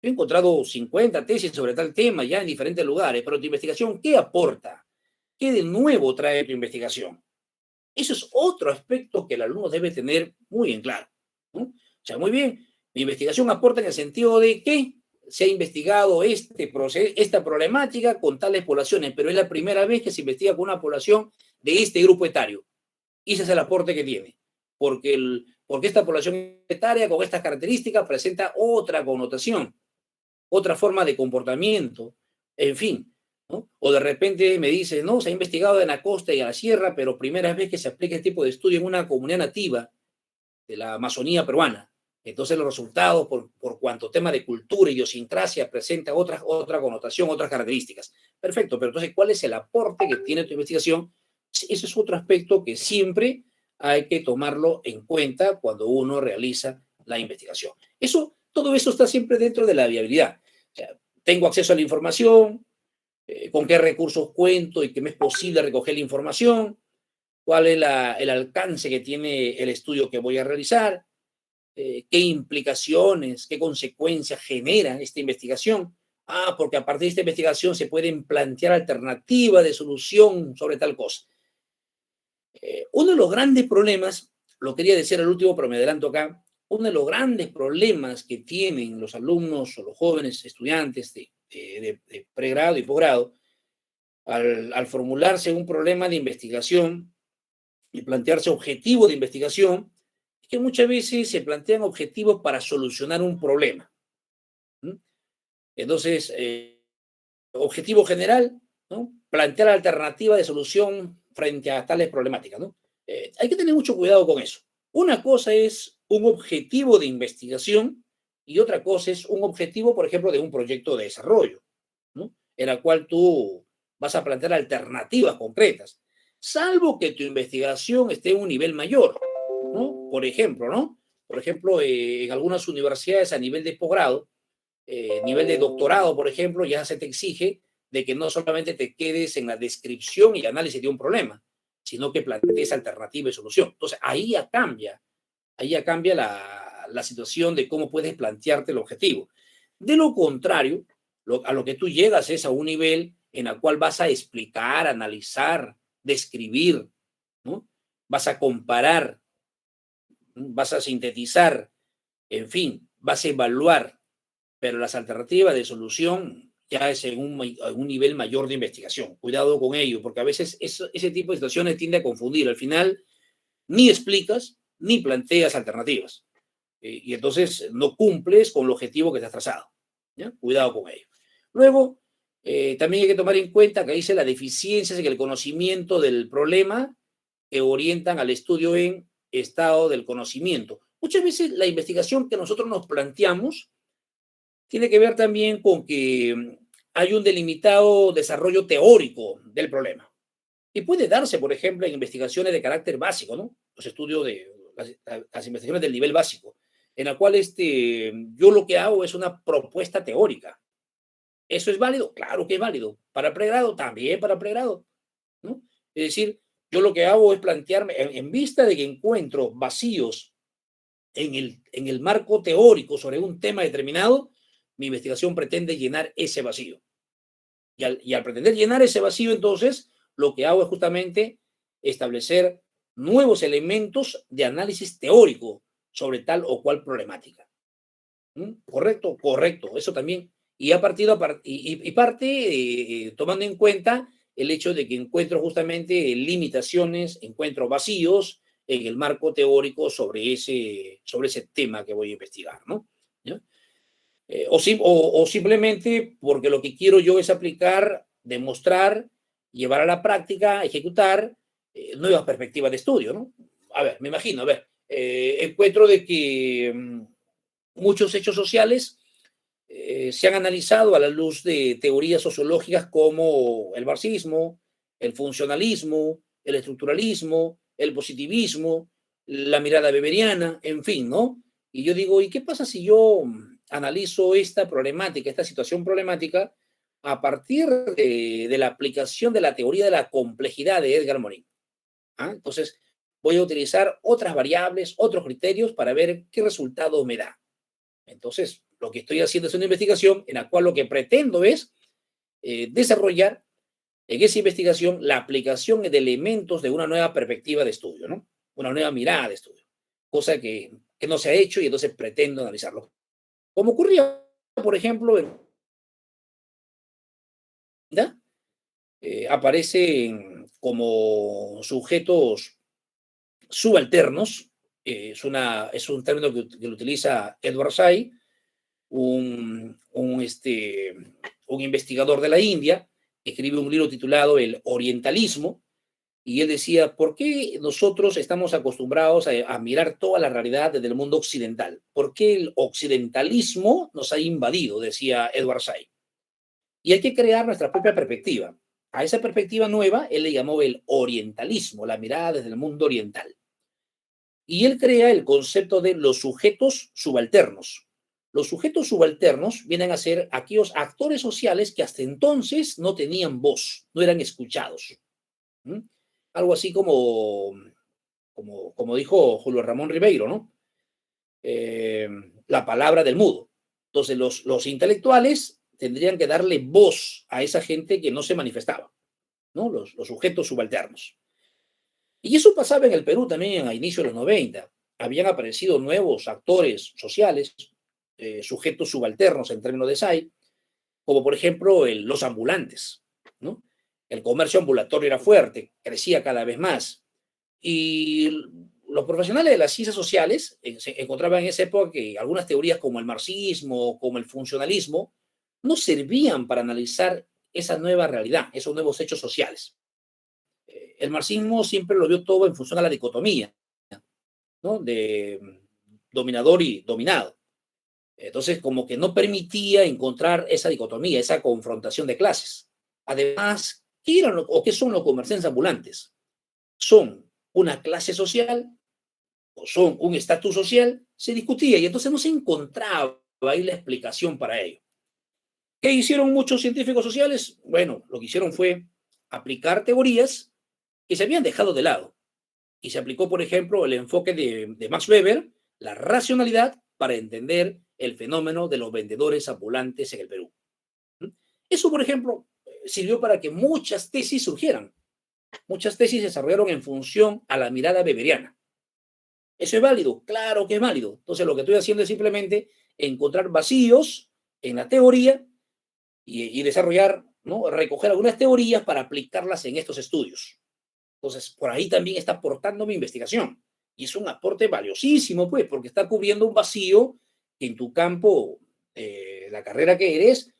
Yo he encontrado 50 tesis sobre tal tema ya en diferentes lugares, pero tu investigación, ¿qué aporta? ¿Qué de nuevo trae tu investigación? Eso es otro aspecto que el alumno debe tener muy en claro, ¿no? O sea, muy bien, mi investigación aporta en el sentido de que se ha investigado esta problemática con tales poblaciones, pero es la primera vez que se investiga con una población de este grupo etario. Y ese es el aporte que tiene, porque esta población etaria con estas características presenta otra connotación, otra forma de comportamiento, en fin, ¿no? O de repente me dice, no, se ha investigado en la costa y en la sierra, pero primera vez que se aplica este tipo de estudio en una comunidad nativa de la Amazonía peruana. Entonces los resultados, por cuanto tema de cultura, idiosincrasia, presenta otra connotación, otras características. Perfecto, pero entonces, ¿cuál es el aporte que tiene tu investigación? Ese es otro aspecto que siempre hay que tomarlo en cuenta cuando uno realiza la investigación. Todo eso está siempre dentro de la viabilidad. O sea, tengo acceso a la información, con qué recursos cuento y que me es posible recoger la información, cuál es el alcance que tiene el estudio que voy a realizar, qué implicaciones, qué consecuencias genera esta investigación. Porque a partir de esta investigación se pueden plantear alternativas de solución sobre tal cosa. Uno de los grandes problemas, lo quería decir al último, pero me adelanto acá, uno de los grandes problemas que tienen los alumnos o los jóvenes estudiantes de pregrado y posgrado, al formularse un problema de investigación y plantearse objetivos de investigación, es que muchas veces se plantean objetivos para solucionar un problema. Entonces, objetivo general, ¿no? Plantear alternativa de solución frente a tales problemáticas, ¿no? Hay que tener mucho cuidado con eso. Una cosa es un objetivo de investigación y otra cosa es un objetivo, por ejemplo, de un proyecto de desarrollo, ¿no? En el cual tú vas a plantear alternativas concretas, salvo que tu investigación esté en un nivel mayor, ¿no? Por ejemplo, ¿no? Por ejemplo, en algunas universidades a nivel de posgrado, nivel de doctorado, por ejemplo, ya se te exige de que no solamente te quedes en la descripción y análisis de un problema, sino que plantees alternativa y solución. Entonces, ahí ya cambia la situación de cómo puedes plantearte el objetivo. De lo contrario, a lo que tú llegas es a un nivel en el cual vas a explicar, analizar, describir, ¿no? Vas a comparar, vas a sintetizar, en fin, vas a evaluar, pero las alternativas de solución ya es en un nivel mayor de investigación. Cuidado con ello, porque a veces ese tipo de situaciones tiende a confundir. Al final, ni explicas ni planteas alternativas. Y entonces no cumples con el objetivo que te has trazado. ¿Ya? Cuidado con ello. Luego, también hay que tomar en cuenta que dice las deficiencias en el conocimiento del problema que orientan al estudio en estado del conocimiento. Muchas veces la investigación que nosotros nos planteamos tiene que ver también con que hay un delimitado desarrollo teórico del problema. Y puede darse, por ejemplo, en investigaciones de carácter básico, ¿no? Los estudios de las investigaciones del nivel básico, en la cual yo lo que hago es una propuesta teórica. ¿Eso es válido? Claro que es válido. ¿Para pregrado? También para pregrado, ¿no? Es decir, yo lo que hago es plantearme, en vista de que encuentro vacíos en el marco teórico sobre un tema determinado, mi investigación pretende llenar ese vacío. Y al pretender llenar ese vacío, entonces, lo que hago es justamente establecer nuevos elementos de análisis teórico sobre tal o cual problemática. ¿Correcto? Correcto. Eso también. Y parte tomando en cuenta el hecho de que encuentro justamente limitaciones, encuentro vacíos en el marco teórico sobre ese tema que voy a investigar, ¿no? ¿Ya? O simplemente porque lo que quiero yo es aplicar, demostrar, llevar a la práctica, ejecutar nuevas perspectivas de estudio, ¿no? A ver, me imagino, encuentro de que muchos hechos sociales se han analizado a la luz de teorías sociológicas como el marxismo, el funcionalismo, el estructuralismo, el positivismo, la mirada weberiana, en fin, ¿no? Y yo digo, ¿y qué pasa si yo analizo esta problemática, esta situación problemática, a partir de la aplicación de la teoría de la complejidad de Edgar Morin? ¿Ah? Entonces, voy a utilizar otras variables, otros criterios para ver qué resultado me da. Entonces, lo que estoy haciendo es una investigación en la cual lo que pretendo es desarrollar en esa investigación la aplicación de elementos de una nueva perspectiva de estudio, ¿no? Una nueva mirada de estudio, cosa que no se ha hecho y entonces pretendo analizarlo. Como ocurría, por ejemplo, aparecen como sujetos subalternos, es un término que lo utiliza Edward Said, un investigador de la India, escribe un libro titulado El Orientalismo, y él decía, ¿por qué nosotros estamos acostumbrados a mirar toda la realidad desde el mundo occidental? ¿Por qué el occidentalismo nos ha invadido? Decía Edward Said. Y hay que crear nuestra propia perspectiva. A esa perspectiva nueva, él le llamó el orientalismo, la mirada desde el mundo oriental. Y él crea el concepto de los sujetos subalternos. Los sujetos subalternos vienen a ser aquellos actores sociales que hasta entonces no tenían voz, no eran escuchados. Algo así como dijo Julio Ramón Ribeiro, ¿no? La palabra del mudo. Entonces, los intelectuales tendrían que darle voz a esa gente que no se manifestaba, ¿no? Los sujetos subalternos. Y eso pasaba en el Perú también a inicios de los 90. Habían aparecido nuevos actores sociales, sujetos subalternos en términos de SAI, como por ejemplo los ambulantes, ¿no? El comercio ambulatorio era fuerte, crecía cada vez más. Y los profesionales de las ciencias sociales se encontraban en esa época que algunas teorías como el marxismo, como el funcionalismo, no servían para analizar esa nueva realidad, esos nuevos hechos sociales. El marxismo siempre lo vio todo en función a la dicotomía, ¿no? De dominador y dominado. Entonces, como que no permitía encontrar esa dicotomía, esa confrontación de clases. Además, ¿qué eran o qué son los comerciantes ambulantes? ¿Son una clase social o son un estatus social? Se discutía y entonces no se encontraba ahí la explicación para ello. ¿Qué hicieron muchos científicos sociales? Bueno, lo que hicieron fue aplicar teorías que se habían dejado de lado. Y se aplicó, por ejemplo, el enfoque de Max Weber, la racionalidad, para entender el fenómeno de los vendedores ambulantes en el Perú. Eso, por ejemplo, sirvió para que muchas tesis surgieran. Muchas tesis se desarrollaron en función a la mirada weberiana. ¿Eso es válido? Claro que es válido. Entonces, lo que estoy haciendo es simplemente encontrar vacíos en la teoría y desarrollar, ¿no? Recoger algunas teorías para aplicarlas en estos estudios. Entonces, por ahí también está aportando mi investigación. Y es un aporte valiosísimo, pues, porque está cubriendo un vacío que en tu campo, la carrera que eres,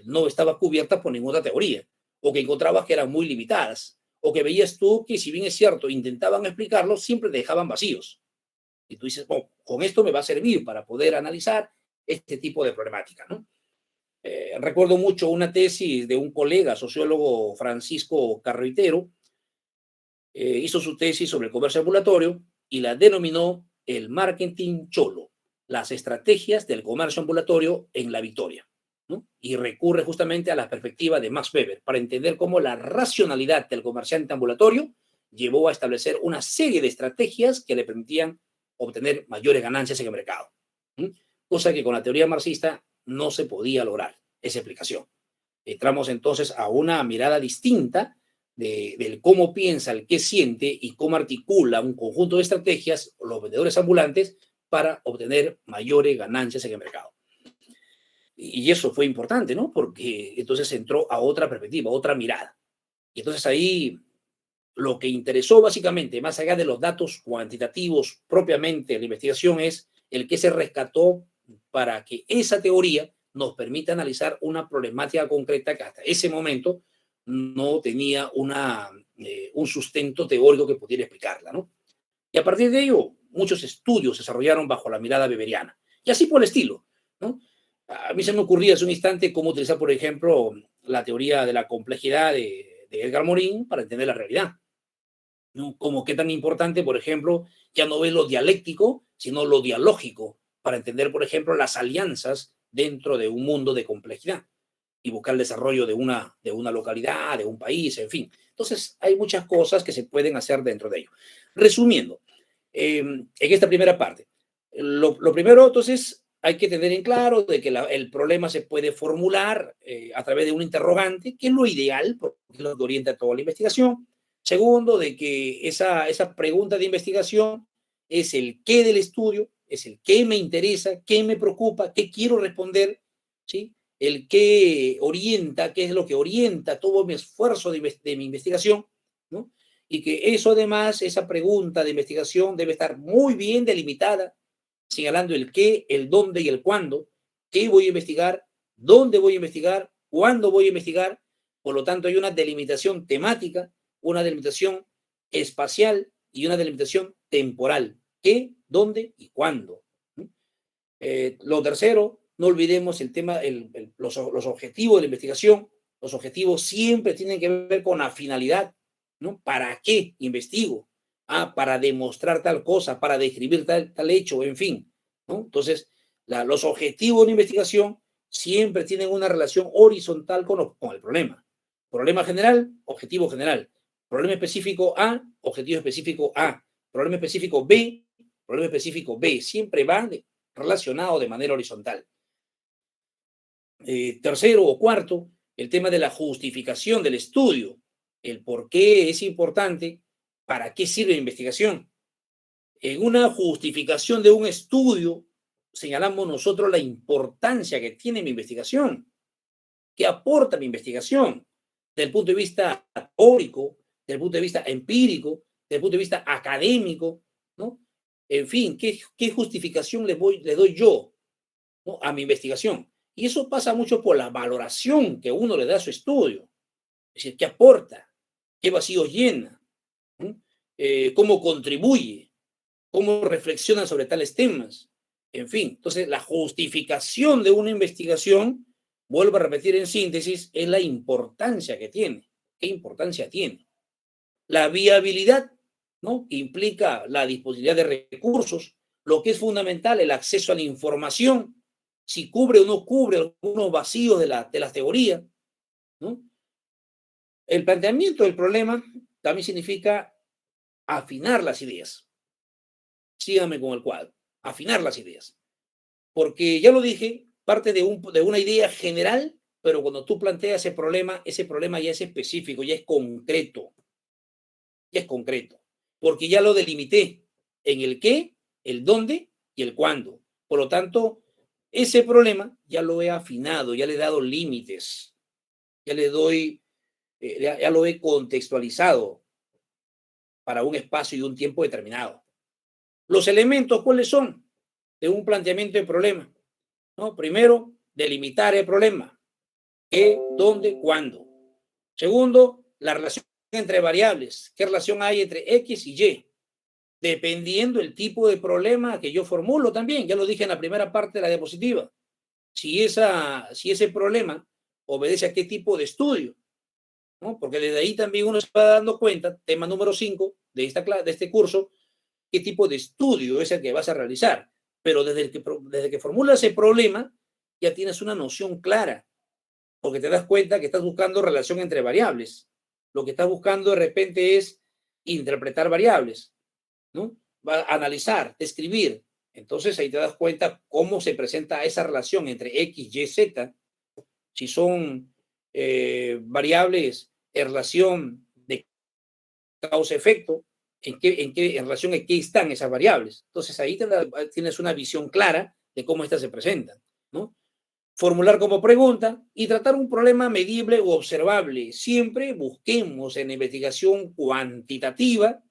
no estaba cubierta por ninguna teoría, o que encontrabas que eran muy limitadas, o que veías tú que, si bien es cierto, intentaban explicarlo, siempre dejaban vacíos. Y tú dices, bueno, con esto me va a servir para poder analizar este tipo de problemática, ¿no? Recuerdo mucho una tesis de un colega, sociólogo Francisco Carreitero, hizo su tesis sobre el comercio ambulatorio y la denominó el marketing cholo, las estrategias del comercio ambulatorio en la Victoria, ¿no? Y recurre justamente a la perspectiva de Max Weber para entender cómo la racionalidad del comerciante ambulatorio llevó a establecer una serie de estrategias que le permitían obtener mayores ganancias en el mercado, ¿no? Cosa que con la teoría marxista no se podía lograr esa explicación. Entramos entonces a una mirada distinta del cómo piensa, el qué siente y cómo articula un conjunto de estrategias los vendedores ambulantes para obtener mayores ganancias en el mercado. Y eso fue importante, ¿no? Porque entonces entró a otra perspectiva, a otra mirada. Y entonces ahí lo que interesó básicamente, más allá de los datos cuantitativos propiamente de la investigación, es el que se rescató para que esa teoría nos permita analizar una problemática concreta que hasta ese momento no tenía un sustento teórico que pudiera explicarla, ¿no? Y a partir de ello, muchos estudios se desarrollaron bajo la mirada weberiana. Y así por el estilo, ¿no? A mí se me ocurría hace un instante cómo utilizar, por ejemplo, la teoría de la complejidad de Edgar Morin para entender la realidad, ¿no? Como qué tan importante, por ejemplo, ya no es lo dialéctico, sino lo dialógico, para entender, por ejemplo, las alianzas dentro de un mundo de complejidad y buscar el desarrollo de una localidad, de un país, en fin. Entonces, hay muchas cosas que se pueden hacer dentro de ello. Resumiendo, en esta primera parte, lo primero, entonces, hay que tener en claro de que el problema se puede formular a través de un interrogante, que es lo ideal, porque es lo que orienta toda la investigación. Segundo, de que esa pregunta de investigación es el qué del estudio, es el qué me interesa, qué me preocupa, qué quiero responder, ¿sí? El qué orienta, qué es lo que orienta todo mi esfuerzo de mi investigación, ¿no? Y que eso además, esa pregunta de investigación debe estar muy bien delimitada, señalando el qué, el dónde y el cuándo, qué voy a investigar, dónde voy a investigar, cuándo voy a investigar. Por lo tanto, hay una delimitación temática, una delimitación espacial y una delimitación temporal. ¿Qué, dónde y cuándo? Lo tercero, no olvidemos el tema, los objetivos de la investigación. Los objetivos siempre tienen que ver con la finalidad, ¿no? ¿Para qué investigo? Para demostrar tal cosa, para describir tal hecho, en fin, ¿no? Entonces, los objetivos de la investigación siempre tienen una relación horizontal con el problema. Problema general, objetivo general. Problema específico A, objetivo específico A. Problema específico B, problema específico B. Siempre van relacionados de manera horizontal. Tercero o cuarto, el tema de la justificación del estudio. El por qué es importante, para qué sirve la investigación. En una justificación de un estudio, señalamos nosotros la importancia que tiene mi investigación, qué aporta mi investigación, desde el punto de vista teórico, desde el punto de vista empírico, desde el punto de vista académico, ¿no? En fin, ¿qué justificación le doy yo, ¿no?, a mi investigación? Y eso pasa mucho por la valoración que uno le da a su estudio. Es decir, ¿qué aporta? ¿Qué vacíos llena? ¿Cómo contribuye? ¿Cómo reflexiona sobre tales temas? En fin, entonces la justificación de una investigación, vuelvo a repetir en síntesis, es la importancia que tiene. ¿Qué importancia tiene? La viabilidad, ¿no?, que implica la disponibilidad de recursos, lo que es fundamental, el acceso a la información, si cubre o no cubre algunos vacíos de la teoría, ¿no? El planteamiento del problema también significa afinar las ideas. Síganme con el cuadro. Afinar las ideas. Porque ya lo dije, parte de una idea general, pero cuando tú planteas ese problema ya es específico, ya es concreto. Ya es concreto. Porque ya lo delimité en el qué, el dónde y el cuándo. Por lo tanto, ese problema ya lo he afinado, ya le he dado límites, ya le doy, ya lo he contextualizado para un espacio y un tiempo determinado. Los elementos, ¿cuáles son? De un planteamiento de problema, ¿no? Primero, delimitar el problema. ¿Qué, dónde, cuándo? Segundo, la relación entre variables. ¿Qué relación hay entre X y Y? Dependiendo el tipo de problema que yo formulo también. Ya lo dije en la primera parte de la diapositiva. Si ese problema obedece a qué tipo de estudio, ¿no? Porque desde ahí también uno se va dando cuenta, tema número 5 de este curso, qué tipo de estudio es el que vas a realizar. Pero desde que formulas ese problema, ya tienes una noción clara, porque te das cuenta que estás buscando relación entre variables. Lo que estás buscando de repente es interpretar variables, ¿no? Va a analizar, describir. Entonces ahí te das cuenta cómo se presenta esa relación entre X, Y, Z, si son variables en relación de causa-efecto, en relación a qué están esas variables. Entonces ahí tienes una visión clara de cómo estas se presentan, ¿no? Formular como pregunta y tratar un problema medible o observable. Siempre busquemos en la investigación cuantitativa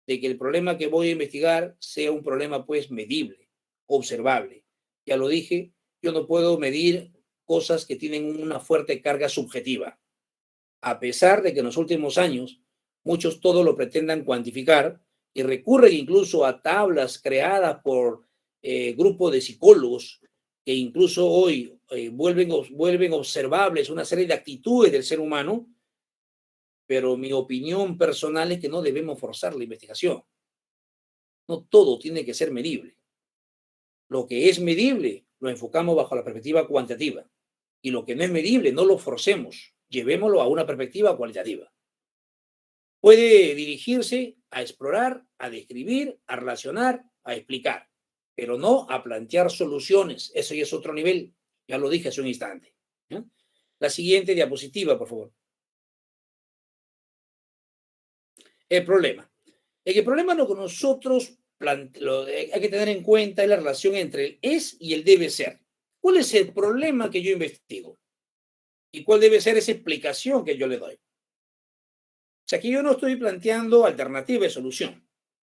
de que el problema que voy a investigar sea un problema pues medible, observable. Ya lo dije, yo no puedo medir cosas que tienen una fuerte carga subjetiva. A pesar de que en los últimos años muchos todo lo pretendan cuantificar y recurren incluso a tablas creadas por grupos de psicólogos que incluso hoy vuelven observables una serie de actitudes del ser humano, pero mi opinión personal es que no debemos forzar la investigación. No todo tiene que ser medible. Lo que es medible lo enfocamos bajo la perspectiva cuantitativa y lo que no es medible no lo forcemos, llevémoslo a una perspectiva cualitativa. Puede dirigirse a explorar, a describir, a relacionar, a explicar, pero no a plantear soluciones. Eso ya es otro nivel. Ya lo dije hace un instante, ¿no? La siguiente diapositiva, por favor. El problema. El problema lo que nosotros hay que tener en cuenta es la relación entre el es y el debe ser. ¿Cuál es el problema que yo investigo? ¿Y cuál debe ser esa explicación que yo le doy? O sea, aquí yo no estoy planteando alternativa de solución.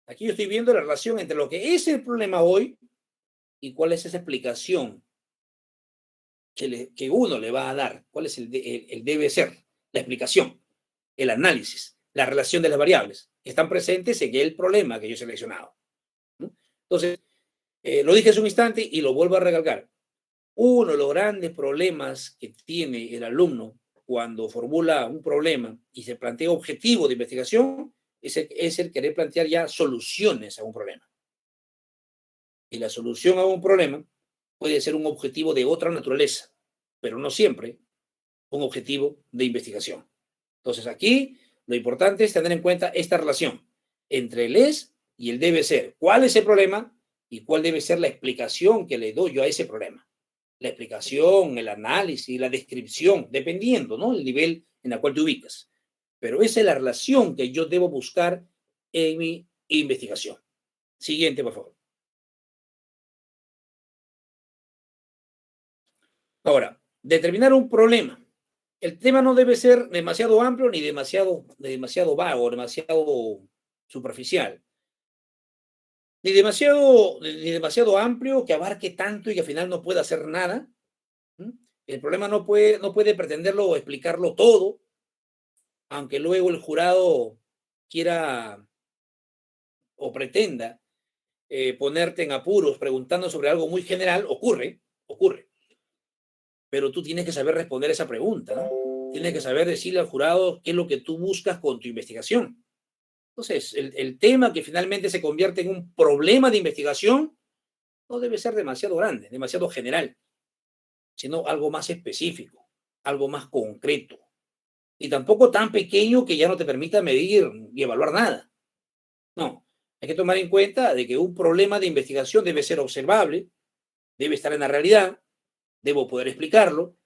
Aquí yo estoy viendo la relación entre lo que es el problema hoy y cuál es esa explicación que uno le va a dar. ¿Cuál es el debe ser? La explicación, el análisis, la relación de las variables que están presentes en el problema que yo he seleccionado, ¿no? Entonces, lo dije hace un instante y lo vuelvo a recalcar. Uno de los grandes problemas que tiene el alumno cuando formula un problema y se plantea objetivo de investigación es el querer plantear ya soluciones a un problema. Y la solución a un problema puede ser un objetivo de otra naturaleza, pero no siempre un objetivo de investigación. Entonces aquí lo importante es tener en cuenta esta relación entre el es y el debe ser. ¿Cuál es el problema y cuál debe ser la explicación que le doy yo a ese problema? La explicación, el análisis, la descripción, dependiendo, ¿no?, el nivel en el cual te ubicas. Pero esa es la relación que yo debo buscar en mi investigación. Siguiente, por favor. Ahora, determinar un problema. El tema no debe ser demasiado amplio ni demasiado vago, demasiado superficial. Ni demasiado amplio que abarque tanto y que al final no pueda hacer nada. El problema no puede pretenderlo o explicarlo todo, aunque luego el jurado quiera o pretenda ponerte en apuros preguntando sobre algo muy general. Ocurre. Pero tú tienes que saber responder esa pregunta, ¿no? Tienes que saber decirle al jurado qué es lo que tú buscas con tu investigación. Entonces, el tema que finalmente se convierte en un problema de investigación no debe ser demasiado grande, demasiado general, sino algo más específico, algo más concreto. ni tampoco tan pequeño que ya no te permita medir y evaluar nada. No, hay que tomar en cuenta de que un problema de investigación debe ser observable, debe estar en la realidad, debo poder explicarlo,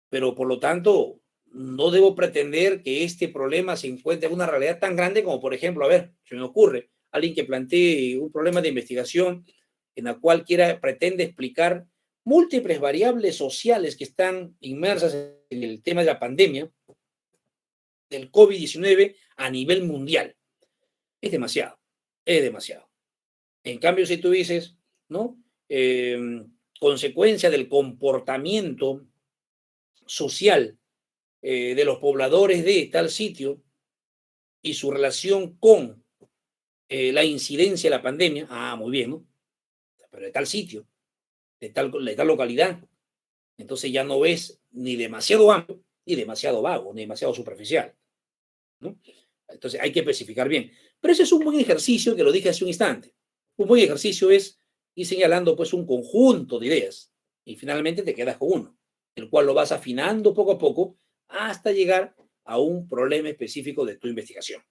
pero por lo tanto no debo pretender que este problema se encuentre en una realidad tan grande como, por ejemplo, a ver, se me ocurre, alguien que plantee un problema de investigación en la cual pretende explicar múltiples variables sociales que están inmersas en el tema de la pandemia del COVID-19 a nivel mundial. Es demasiado, es demasiado. En cambio, si tú dices, ¿no? Consecuencia del comportamiento social de los pobladores de tal sitio y su relación con la incidencia de la pandemia, muy bien, ¿no? Pero de tal sitio, de tal localidad, entonces ya no ves ni demasiado amplio, ni demasiado vago, ni demasiado superficial, ¿no? Entonces hay que especificar bien. Pero ese es un buen ejercicio que lo dije hace un instante. Un buen ejercicio es ir señalando pues un conjunto de ideas y finalmente te quedas con uno, el cual lo vas afinando poco a poco hasta llegar a un problema específico de tu investigación.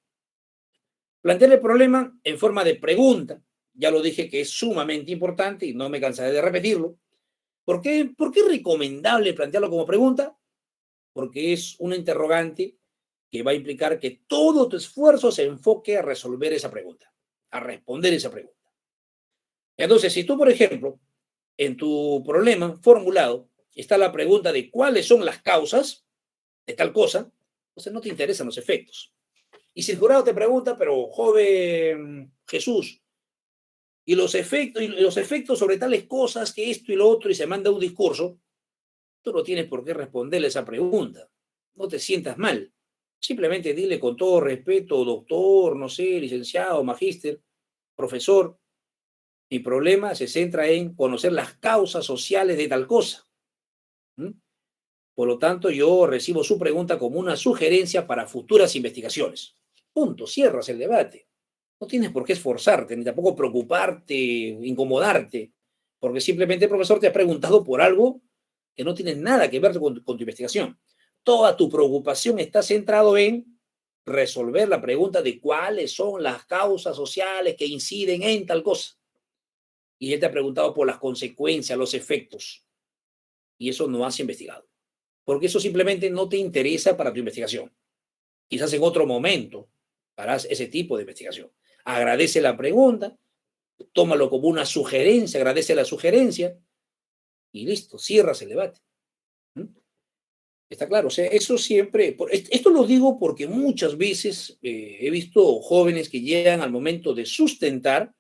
Plantear el problema en forma de pregunta, ya lo dije que es sumamente importante y no me cansaré de repetirlo. ¿Por qué es recomendable plantearlo como pregunta? Porque es una interrogante que va a implicar que todo tu esfuerzo se enfoque a resolver esa pregunta, a responder esa pregunta. Entonces, si tú, por ejemplo, en tu problema formulado está la pregunta de cuáles son las causas de tal cosa, entonces no te interesan los efectos. Y si el jurado te pregunta, pero joven Jesús, y los efectos sobre tales cosas, que esto y lo otro, y se manda un discurso, tú no tienes por qué responderle esa pregunta. No te sientas mal. Simplemente dile con todo respeto, doctor, no sé, licenciado, magíster, profesor, mi problema se centra en conocer las causas sociales de tal cosa. ¿Mm? Por lo tanto, yo recibo su pregunta como una sugerencia para futuras investigaciones. Punto, cierras el debate. No tienes por qué esforzarte, ni tampoco preocuparte, incomodarte, porque simplemente el profesor te ha preguntado por algo que no tiene nada que ver con tu investigación. Toda tu preocupación está centrado en resolver la pregunta de cuáles son las causas sociales que inciden en tal cosa. Y él te ha preguntado por las consecuencias, los efectos. Y eso no has investigado. Porque eso simplemente no te interesa para tu investigación. Quizás en otro momento harás ese tipo de investigación. Agradece la pregunta, tómalo como una sugerencia, agradece la sugerencia y listo, cierras el debate. ¿Mm? Está claro, o sea, eso siempre, esto lo digo porque muchas veces he visto jóvenes que llegan al momento de sustentar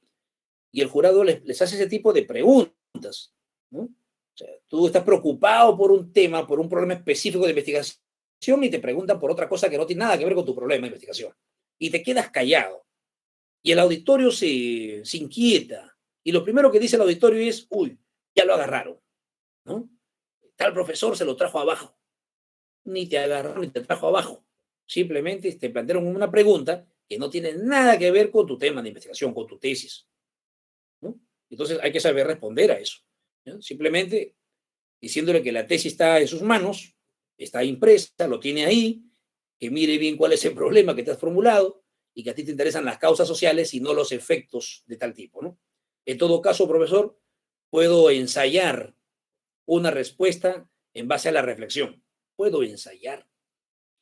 y el jurado les hace ese tipo de preguntas, ¿no? O sea, tú estás preocupado por un tema, por un problema específico de investigación y te preguntan por otra cosa que no tiene nada que ver con tu problema de investigación. Y te quedas callado. Y el auditorio se inquieta. Y lo primero que dice el auditorio es, uy, ya lo agarraron, ¿no? Tal profesor se lo trajo abajo. Ni te agarró ni te trajo abajo. Simplemente te plantearon una pregunta que no tiene nada que ver con tu tema de investigación, con tu tesis, ¿no? Entonces hay que saber responder a eso, ¿no? Simplemente diciéndole que la tesis está en sus manos, está impresa, lo tiene ahí, que mire bien cuál es el problema que te has formulado y que a ti te interesan las causas sociales y no los efectos de tal tipo, ¿no? En todo caso, profesor, puedo ensayar una respuesta en base a la reflexión. Puedo ensayar,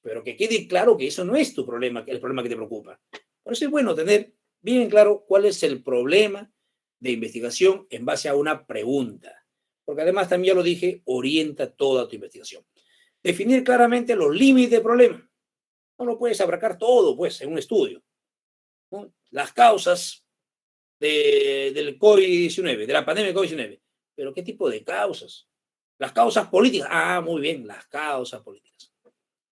pero que quede claro que eso no es tu problema, el problema que te preocupa. Por eso es bueno tener bien claro cuál es el problema de investigación en base a una pregunta. Porque además, también ya lo dije, orienta toda tu investigación. Definir claramente los límites del problema. No lo puedes abarcar todo, pues, en un estudio, ¿no? Las causas del COVID-19, de la pandemia del COVID-19. Pero ¿qué tipo de causas? Las causas políticas. Muy bien, las causas políticas.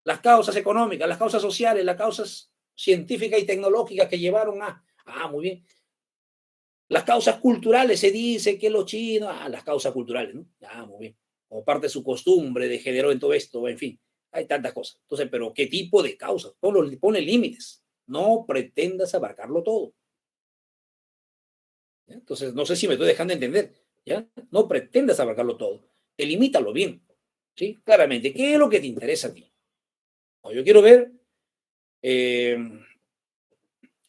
Las causas económicas, las causas sociales, las causas científicas y tecnológicas que llevaron a... muy bien. Las causas culturales, se dice que los chinos... las causas culturales, ¿no? Muy bien. Como parte de su costumbre degeneró en todo esto, en fin. Hay tantas cosas. Entonces, ¿pero qué tipo de causas? Ponle límites. No pretendas abarcarlo todo. ¿Ya? Entonces, no sé si me estoy dejando entender. ¿Ya? No pretendas abarcarlo todo. Delimítalo bien. ¿Sí? Claramente, ¿qué es lo que te interesa a ti? No, yo quiero ver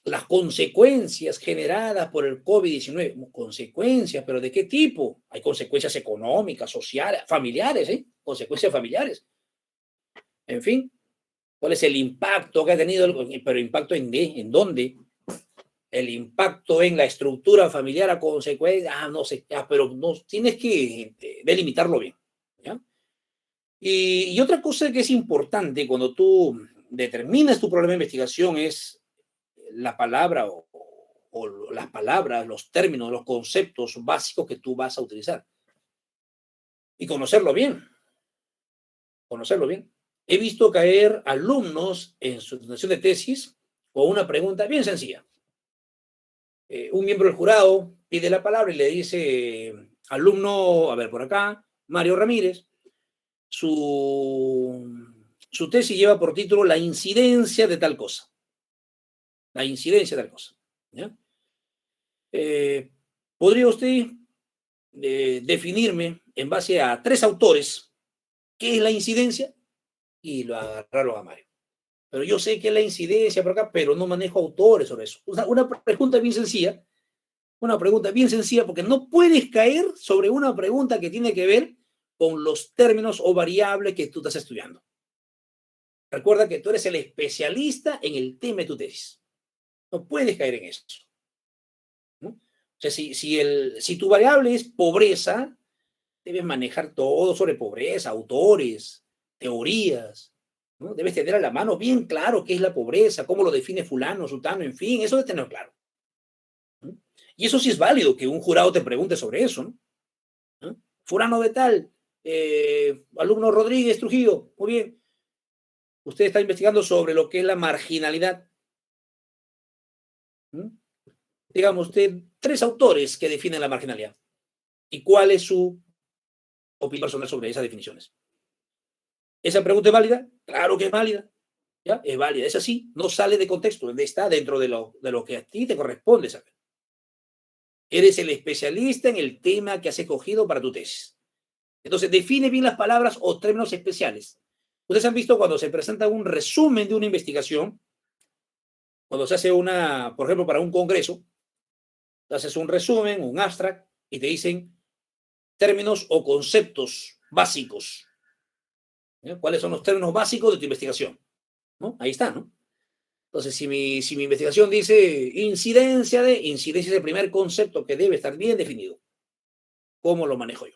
las consecuencias generadas por el COVID-19. Consecuencias, pero ¿de qué tipo? Hay consecuencias económicas, sociales, familiares, ¿eh? Consecuencias familiares. En fin, ¿cuál es el impacto que ha tenido? Pero ¿impacto en qué? ¿En dónde? El impacto en la estructura familiar a consecuencia, no sé, pero no, tienes que delimitarlo bien, ¿ya? Y otra cosa que es importante cuando tú determinas tu problema de investigación es la palabra o las palabras, los términos, los conceptos básicos que tú vas a utilizar. Y conocerlo bien, conocerlo bien. He visto caer alumnos en su presentación de tesis con una pregunta bien sencilla. Un miembro del jurado pide la palabra y le dice, alumno, a ver, por acá, Mario Ramírez, su tesis lleva por título La incidencia de tal cosa. La incidencia de tal cosa. ¿Ya? ¿Podría usted definirme en base a 3 autores qué es la incidencia? Y lo agarraron a Mario. Pero yo sé que es la incidencia por acá, pero no manejo autores sobre eso. Una pregunta bien sencilla. Una pregunta bien sencilla, porque no puedes caer sobre una pregunta que tiene que ver con los términos o variables que tú estás estudiando. Recuerda que tú eres el especialista en el tema de tu tesis. No puedes caer en eso, ¿no? O sea, si tu variable es pobreza, debes manejar todo sobre pobreza, autores, teorías, ¿no? Debes tener a la mano bien claro qué es la pobreza, cómo lo define fulano, sultano, en fin, eso debes tener claro, ¿no? Y eso sí es válido que un jurado te pregunte sobre eso, ¿no? ¿No? Fulano de tal, alumno Rodríguez Trujillo, muy bien. Usted está investigando sobre lo que es la marginalidad. ¿No? Digamos, usted, 3 autores que definen la marginalidad. ¿Y cuál es su opinión personal sobre esas definiciones? ¿Esa pregunta es válida? Claro que es válida. ¿Ya? Es válida. Es así, no sale de contexto, está dentro de lo que a ti te corresponde saber. Eres el especialista en el tema que has escogido para tu tesis. Entonces, define bien las palabras o términos especiales. Ustedes han visto cuando se presenta un resumen de una investigación, cuando se hace por ejemplo, para un congreso, haces un resumen, un abstract, y te dicen términos o conceptos básicos. ¿Ya? ¿Cuáles son los términos básicos de tu investigación? ¿No? Ahí está, ¿no? Entonces, si mi investigación dice incidencia es el primer concepto que debe estar bien definido. ¿Cómo lo manejo yo?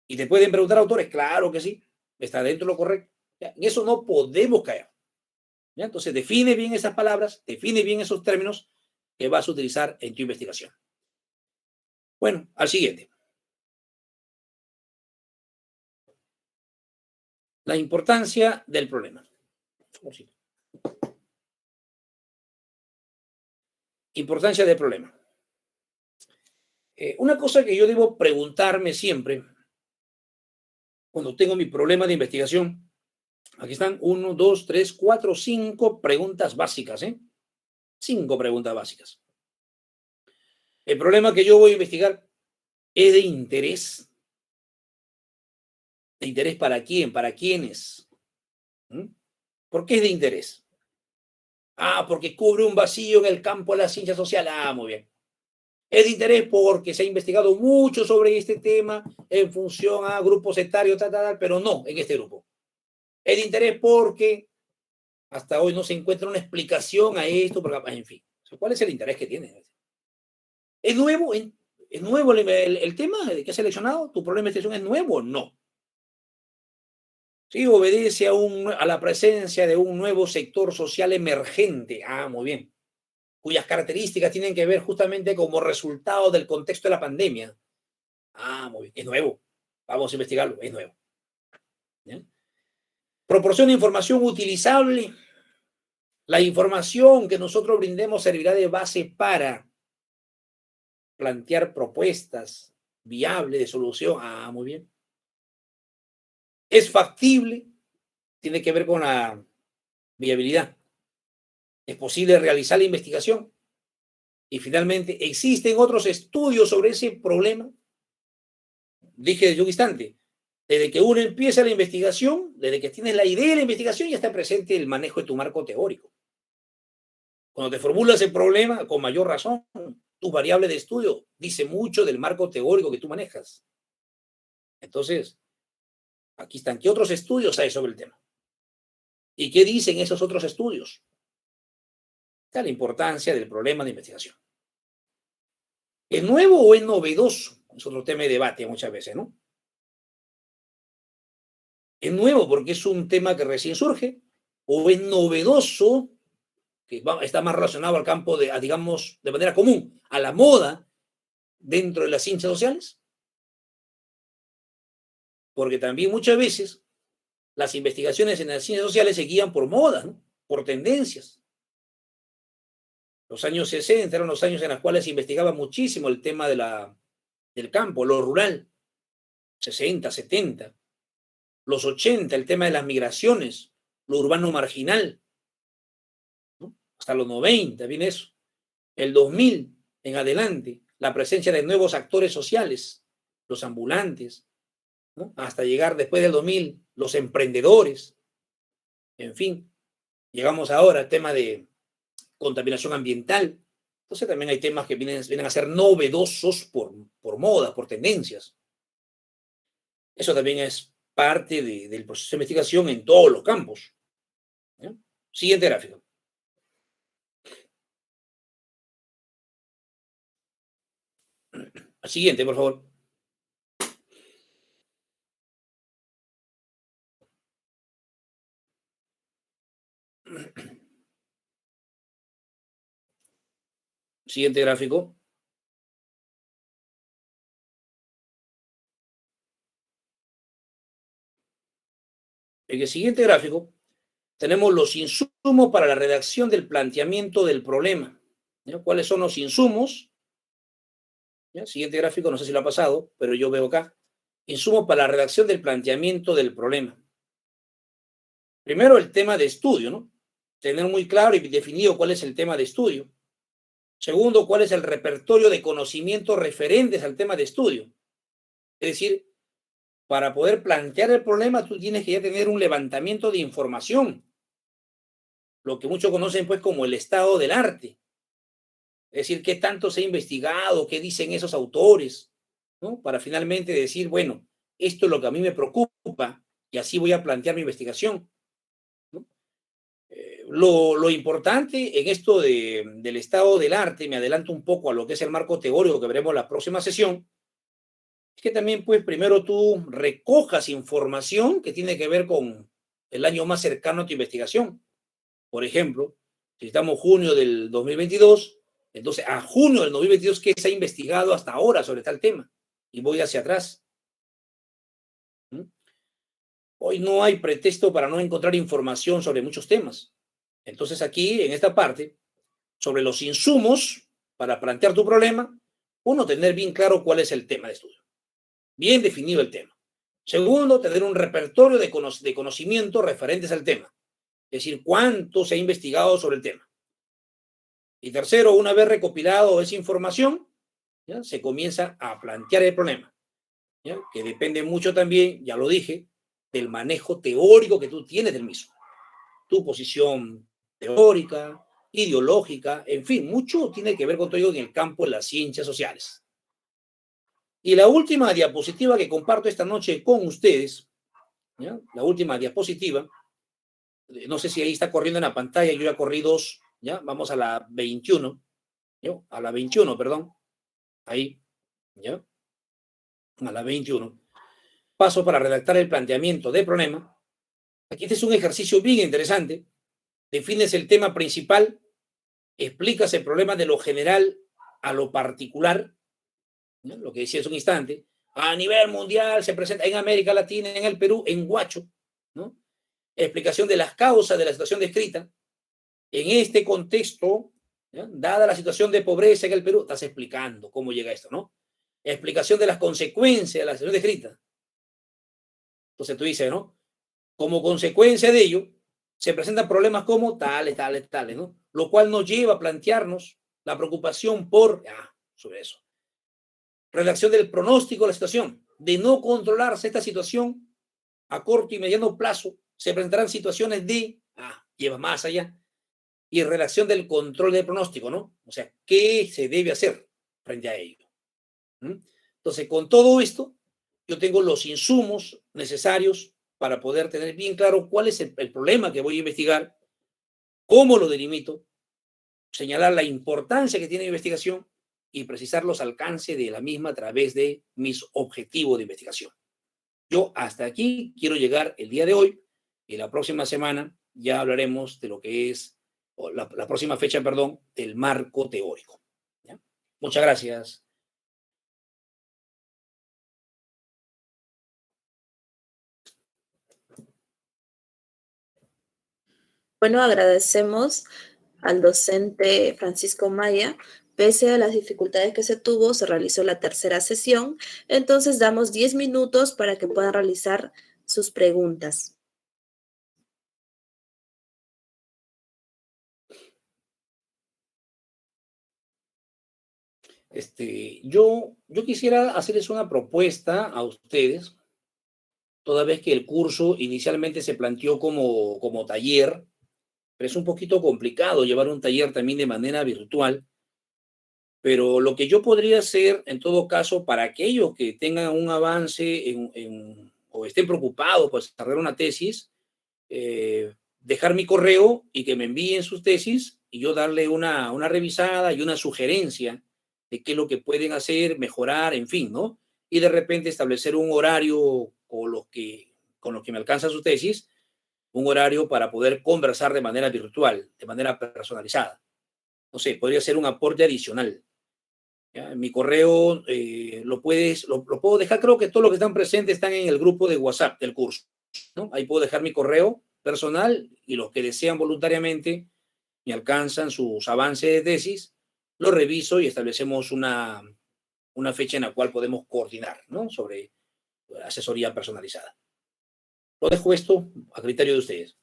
Y te pueden preguntar autores, claro que sí, está dentro de lo correcto. ¿Ya? En eso no podemos caer. ¿Ya? Entonces, define bien esas palabras, define bien esos términos que vas a utilizar en tu investigación. Bueno, al siguiente. La importancia del problema. Importancia del problema. Una cosa que yo debo preguntarme siempre cuando tengo mi problema de investigación, aquí están 1, 2, 3, 4, 5 preguntas básicas, ¿eh? 5 preguntas básicas. El problema que yo voy a investigar es de interés. ¿De interés para quién? ¿Para quiénes? ¿Mm? ¿Por qué es de interés? Porque cubre un vacío en el campo de la ciencia social. Muy bien. Es de interés porque se ha investigado mucho sobre este tema en función a grupos etarios, pero no en este grupo. Es de interés porque hasta hoy no se encuentra una explicación a esto, en fin. ¿Cuál es el interés que tiene? ¿Es nuevo? ¿Es nuevo el tema que has seleccionado? ¿Tu problema de investigación es nuevo o no? Sí, obedece a la presencia de un nuevo sector social emergente. Muy bien. Cuyas características tienen que ver justamente como resultado del contexto de la pandemia. Muy bien. Es nuevo. Vamos a investigarlo. Es nuevo. ¿Bien? Proporciona información utilizable. La información que nosotros brindemos servirá de base para plantear propuestas viables de solución. Muy bien. Es factible. Tiene que ver con la viabilidad. Es posible realizar la investigación. Y finalmente, ¿existen otros estudios sobre ese problema? Dije desde un instante, Desde que uno empieza la investigación, desde que tienes la idea de la investigación, ya está presente el manejo de tu marco teórico. Cuando te formulas el problema, con mayor razón, tu variable de estudio dice mucho del marco teórico que tú manejas. Entonces, aquí están. ¿Qué otros estudios hay sobre el tema? ¿Y qué dicen esos otros estudios? Está la importancia del problema de investigación. ¿Es nuevo o es novedoso? Es otro tema de debate muchas veces, ¿no? ¿Es nuevo porque es un tema que recién surge? ¿O es novedoso, que está más relacionado al campo de, digamos, de manera común, a la moda dentro de las ciencias sociales? Porque también muchas veces las investigaciones en las ciencias sociales se guían por modas, ¿no? Por tendencias. Los años 60 eran los años en los cuales se investigaba muchísimo el tema del campo, lo rural. 60, 70. Los 80, el tema de las migraciones, lo urbano marginal, ¿no? Hasta los 90, viene eso. El 2000 en adelante, la presencia de nuevos actores sociales, los ambulantes, ¿no? Hasta llegar después del 2000, los emprendedores. En fin, llegamos ahora al tema de contaminación ambiental. Entonces también hay temas que vienen a ser novedosos por moda, por tendencias. Eso también es parte del proceso de investigación en todos los campos. ¿Ya? Siguiente gráfico. Siguiente, por favor. Siguiente gráfico. En el siguiente gráfico tenemos los insumos para la redacción del planteamiento del problema. ¿Ya? ¿Cuáles son los insumos? ¿Ya? Siguiente gráfico, no sé si lo ha pasado, pero yo veo acá. Insumos para la redacción del planteamiento del problema. Primero, el tema de estudio, ¿no? Tener muy claro y definido cuál es el tema de estudio. Segundo, cuál es el repertorio de conocimientos referentes al tema de estudio. Es decir, para poder plantear el problema, tú tienes que ya tener un levantamiento de información, lo que muchos conocen pues como el estado del arte. Es decir, qué tanto se ha investigado, qué dicen esos autores, ¿no? Para finalmente decir, bueno, esto es lo que a mí me preocupa y así voy a plantear mi investigación, ¿no? Lo importante en esto del estado del arte, me adelanto un poco a lo que es el marco teórico que veremos en la próxima sesión, es que también, pues, primero tú recojas información que tiene que ver con el año más cercano a tu investigación. Por ejemplo, si estamos junio del 2022, entonces a junio del 2022, ¿qué se ha investigado hasta ahora sobre tal tema? Y voy hacia atrás. ¿Mm? Hoy no hay pretexto para no encontrar información sobre muchos temas. Entonces aquí, en esta parte, sobre los insumos para plantear tu problema, uno, tener bien claro cuál es el tema de estudio. Bien definido el tema. Segundo, tener un repertorio de conocimientos referentes al tema. Es decir, cuánto se ha investigado sobre el tema. Y tercero, una vez recopilado esa información, ¿ya? Se comienza a plantear el problema, ¿ya? Que depende mucho también, ya lo dije, del manejo teórico que tú tienes del mismo. Tu posición teórica, ideológica, en fin, mucho tiene que ver con todo ello en el campo de las ciencias sociales. Y la última diapositiva que comparto esta noche con ustedes, ¿ya? La última diapositiva, no sé si ahí está corriendo en la pantalla, yo ya corrí dos, ¿ya? Vamos a la 21, ¿ya? A la 21, perdón, ahí, ¿ya? A la 21. Paso para redactar el planteamiento del problema. Aquí este es un ejercicio bien interesante. Defines el tema principal, explicas el problema de lo general a lo particular, ¿no? Lo que decía hace un instante, a nivel mundial se presenta en América Latina, en el Perú, en Huacho, ¿no? Explicación de las causas de la situación descrita. En este contexto, ¿ya? Dada la situación de pobreza en el Perú, estás explicando cómo llega esto, ¿no? Explicación de las consecuencias de la situación descrita. Entonces tú dices, ¿no? Como consecuencia de ello, se presentan problemas como tales, tales, tales, ¿no? Lo cual nos lleva a plantearnos la preocupación sobre eso. Redacción del pronóstico de la situación. de no controlarse esta situación a corto y mediano plazo, se presentarán situaciones de, lleva más allá, y en relación del control del pronóstico, ¿no? O sea, ¿qué se debe hacer frente a ello? Entonces, con todo esto, yo tengo los insumos necesarios para poder tener bien claro cuál es el problema que voy a investigar, cómo lo delimito, señalar la importancia que tiene la investigación y precisar los alcances de la misma a través de mis objetivos de investigación. Yo hasta aquí quiero llegar el día de hoy y la próxima semana ya hablaremos de lo que es, o la próxima fecha, perdón, del marco teórico. ¿Ya? Muchas gracias. Bueno, agradecemos al docente Francisco Maya. Pese a las dificultades que se tuvo, se realizó la tercera sesión. Entonces damos 10 minutos para que puedan realizar sus preguntas. Yo quisiera hacerles una propuesta a ustedes, toda vez que el curso inicialmente se planteó como taller, pero es un poquito complicado llevar un taller también de manera virtual. Pero lo que yo podría hacer, en todo caso, para aquellos que tengan un avance o estén preocupados por desarrollar una tesis, dejar mi correo y que me envíen sus tesis y yo darle una revisada y una sugerencia de qué es lo que pueden hacer, mejorar, en fin, ¿no? Y de repente establecer un horario con los que me alcanzan sus tesis, un horario para poder conversar de manera virtual, de manera personalizada. No sé, podría ser un aporte adicional. ¿Ya? Mi correo lo puedo dejar, creo que todos los que están presentes están en el grupo de WhatsApp del curso, ¿no? Ahí puedo dejar mi correo personal y los que desean voluntariamente me alcanzan sus avances de tesis, lo reviso y establecemos una fecha en la cual podemos coordinar, ¿no? Sobre asesoría personalizada. Lo dejo esto a criterio de ustedes.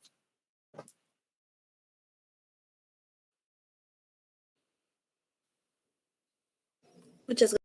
Muchas gracias.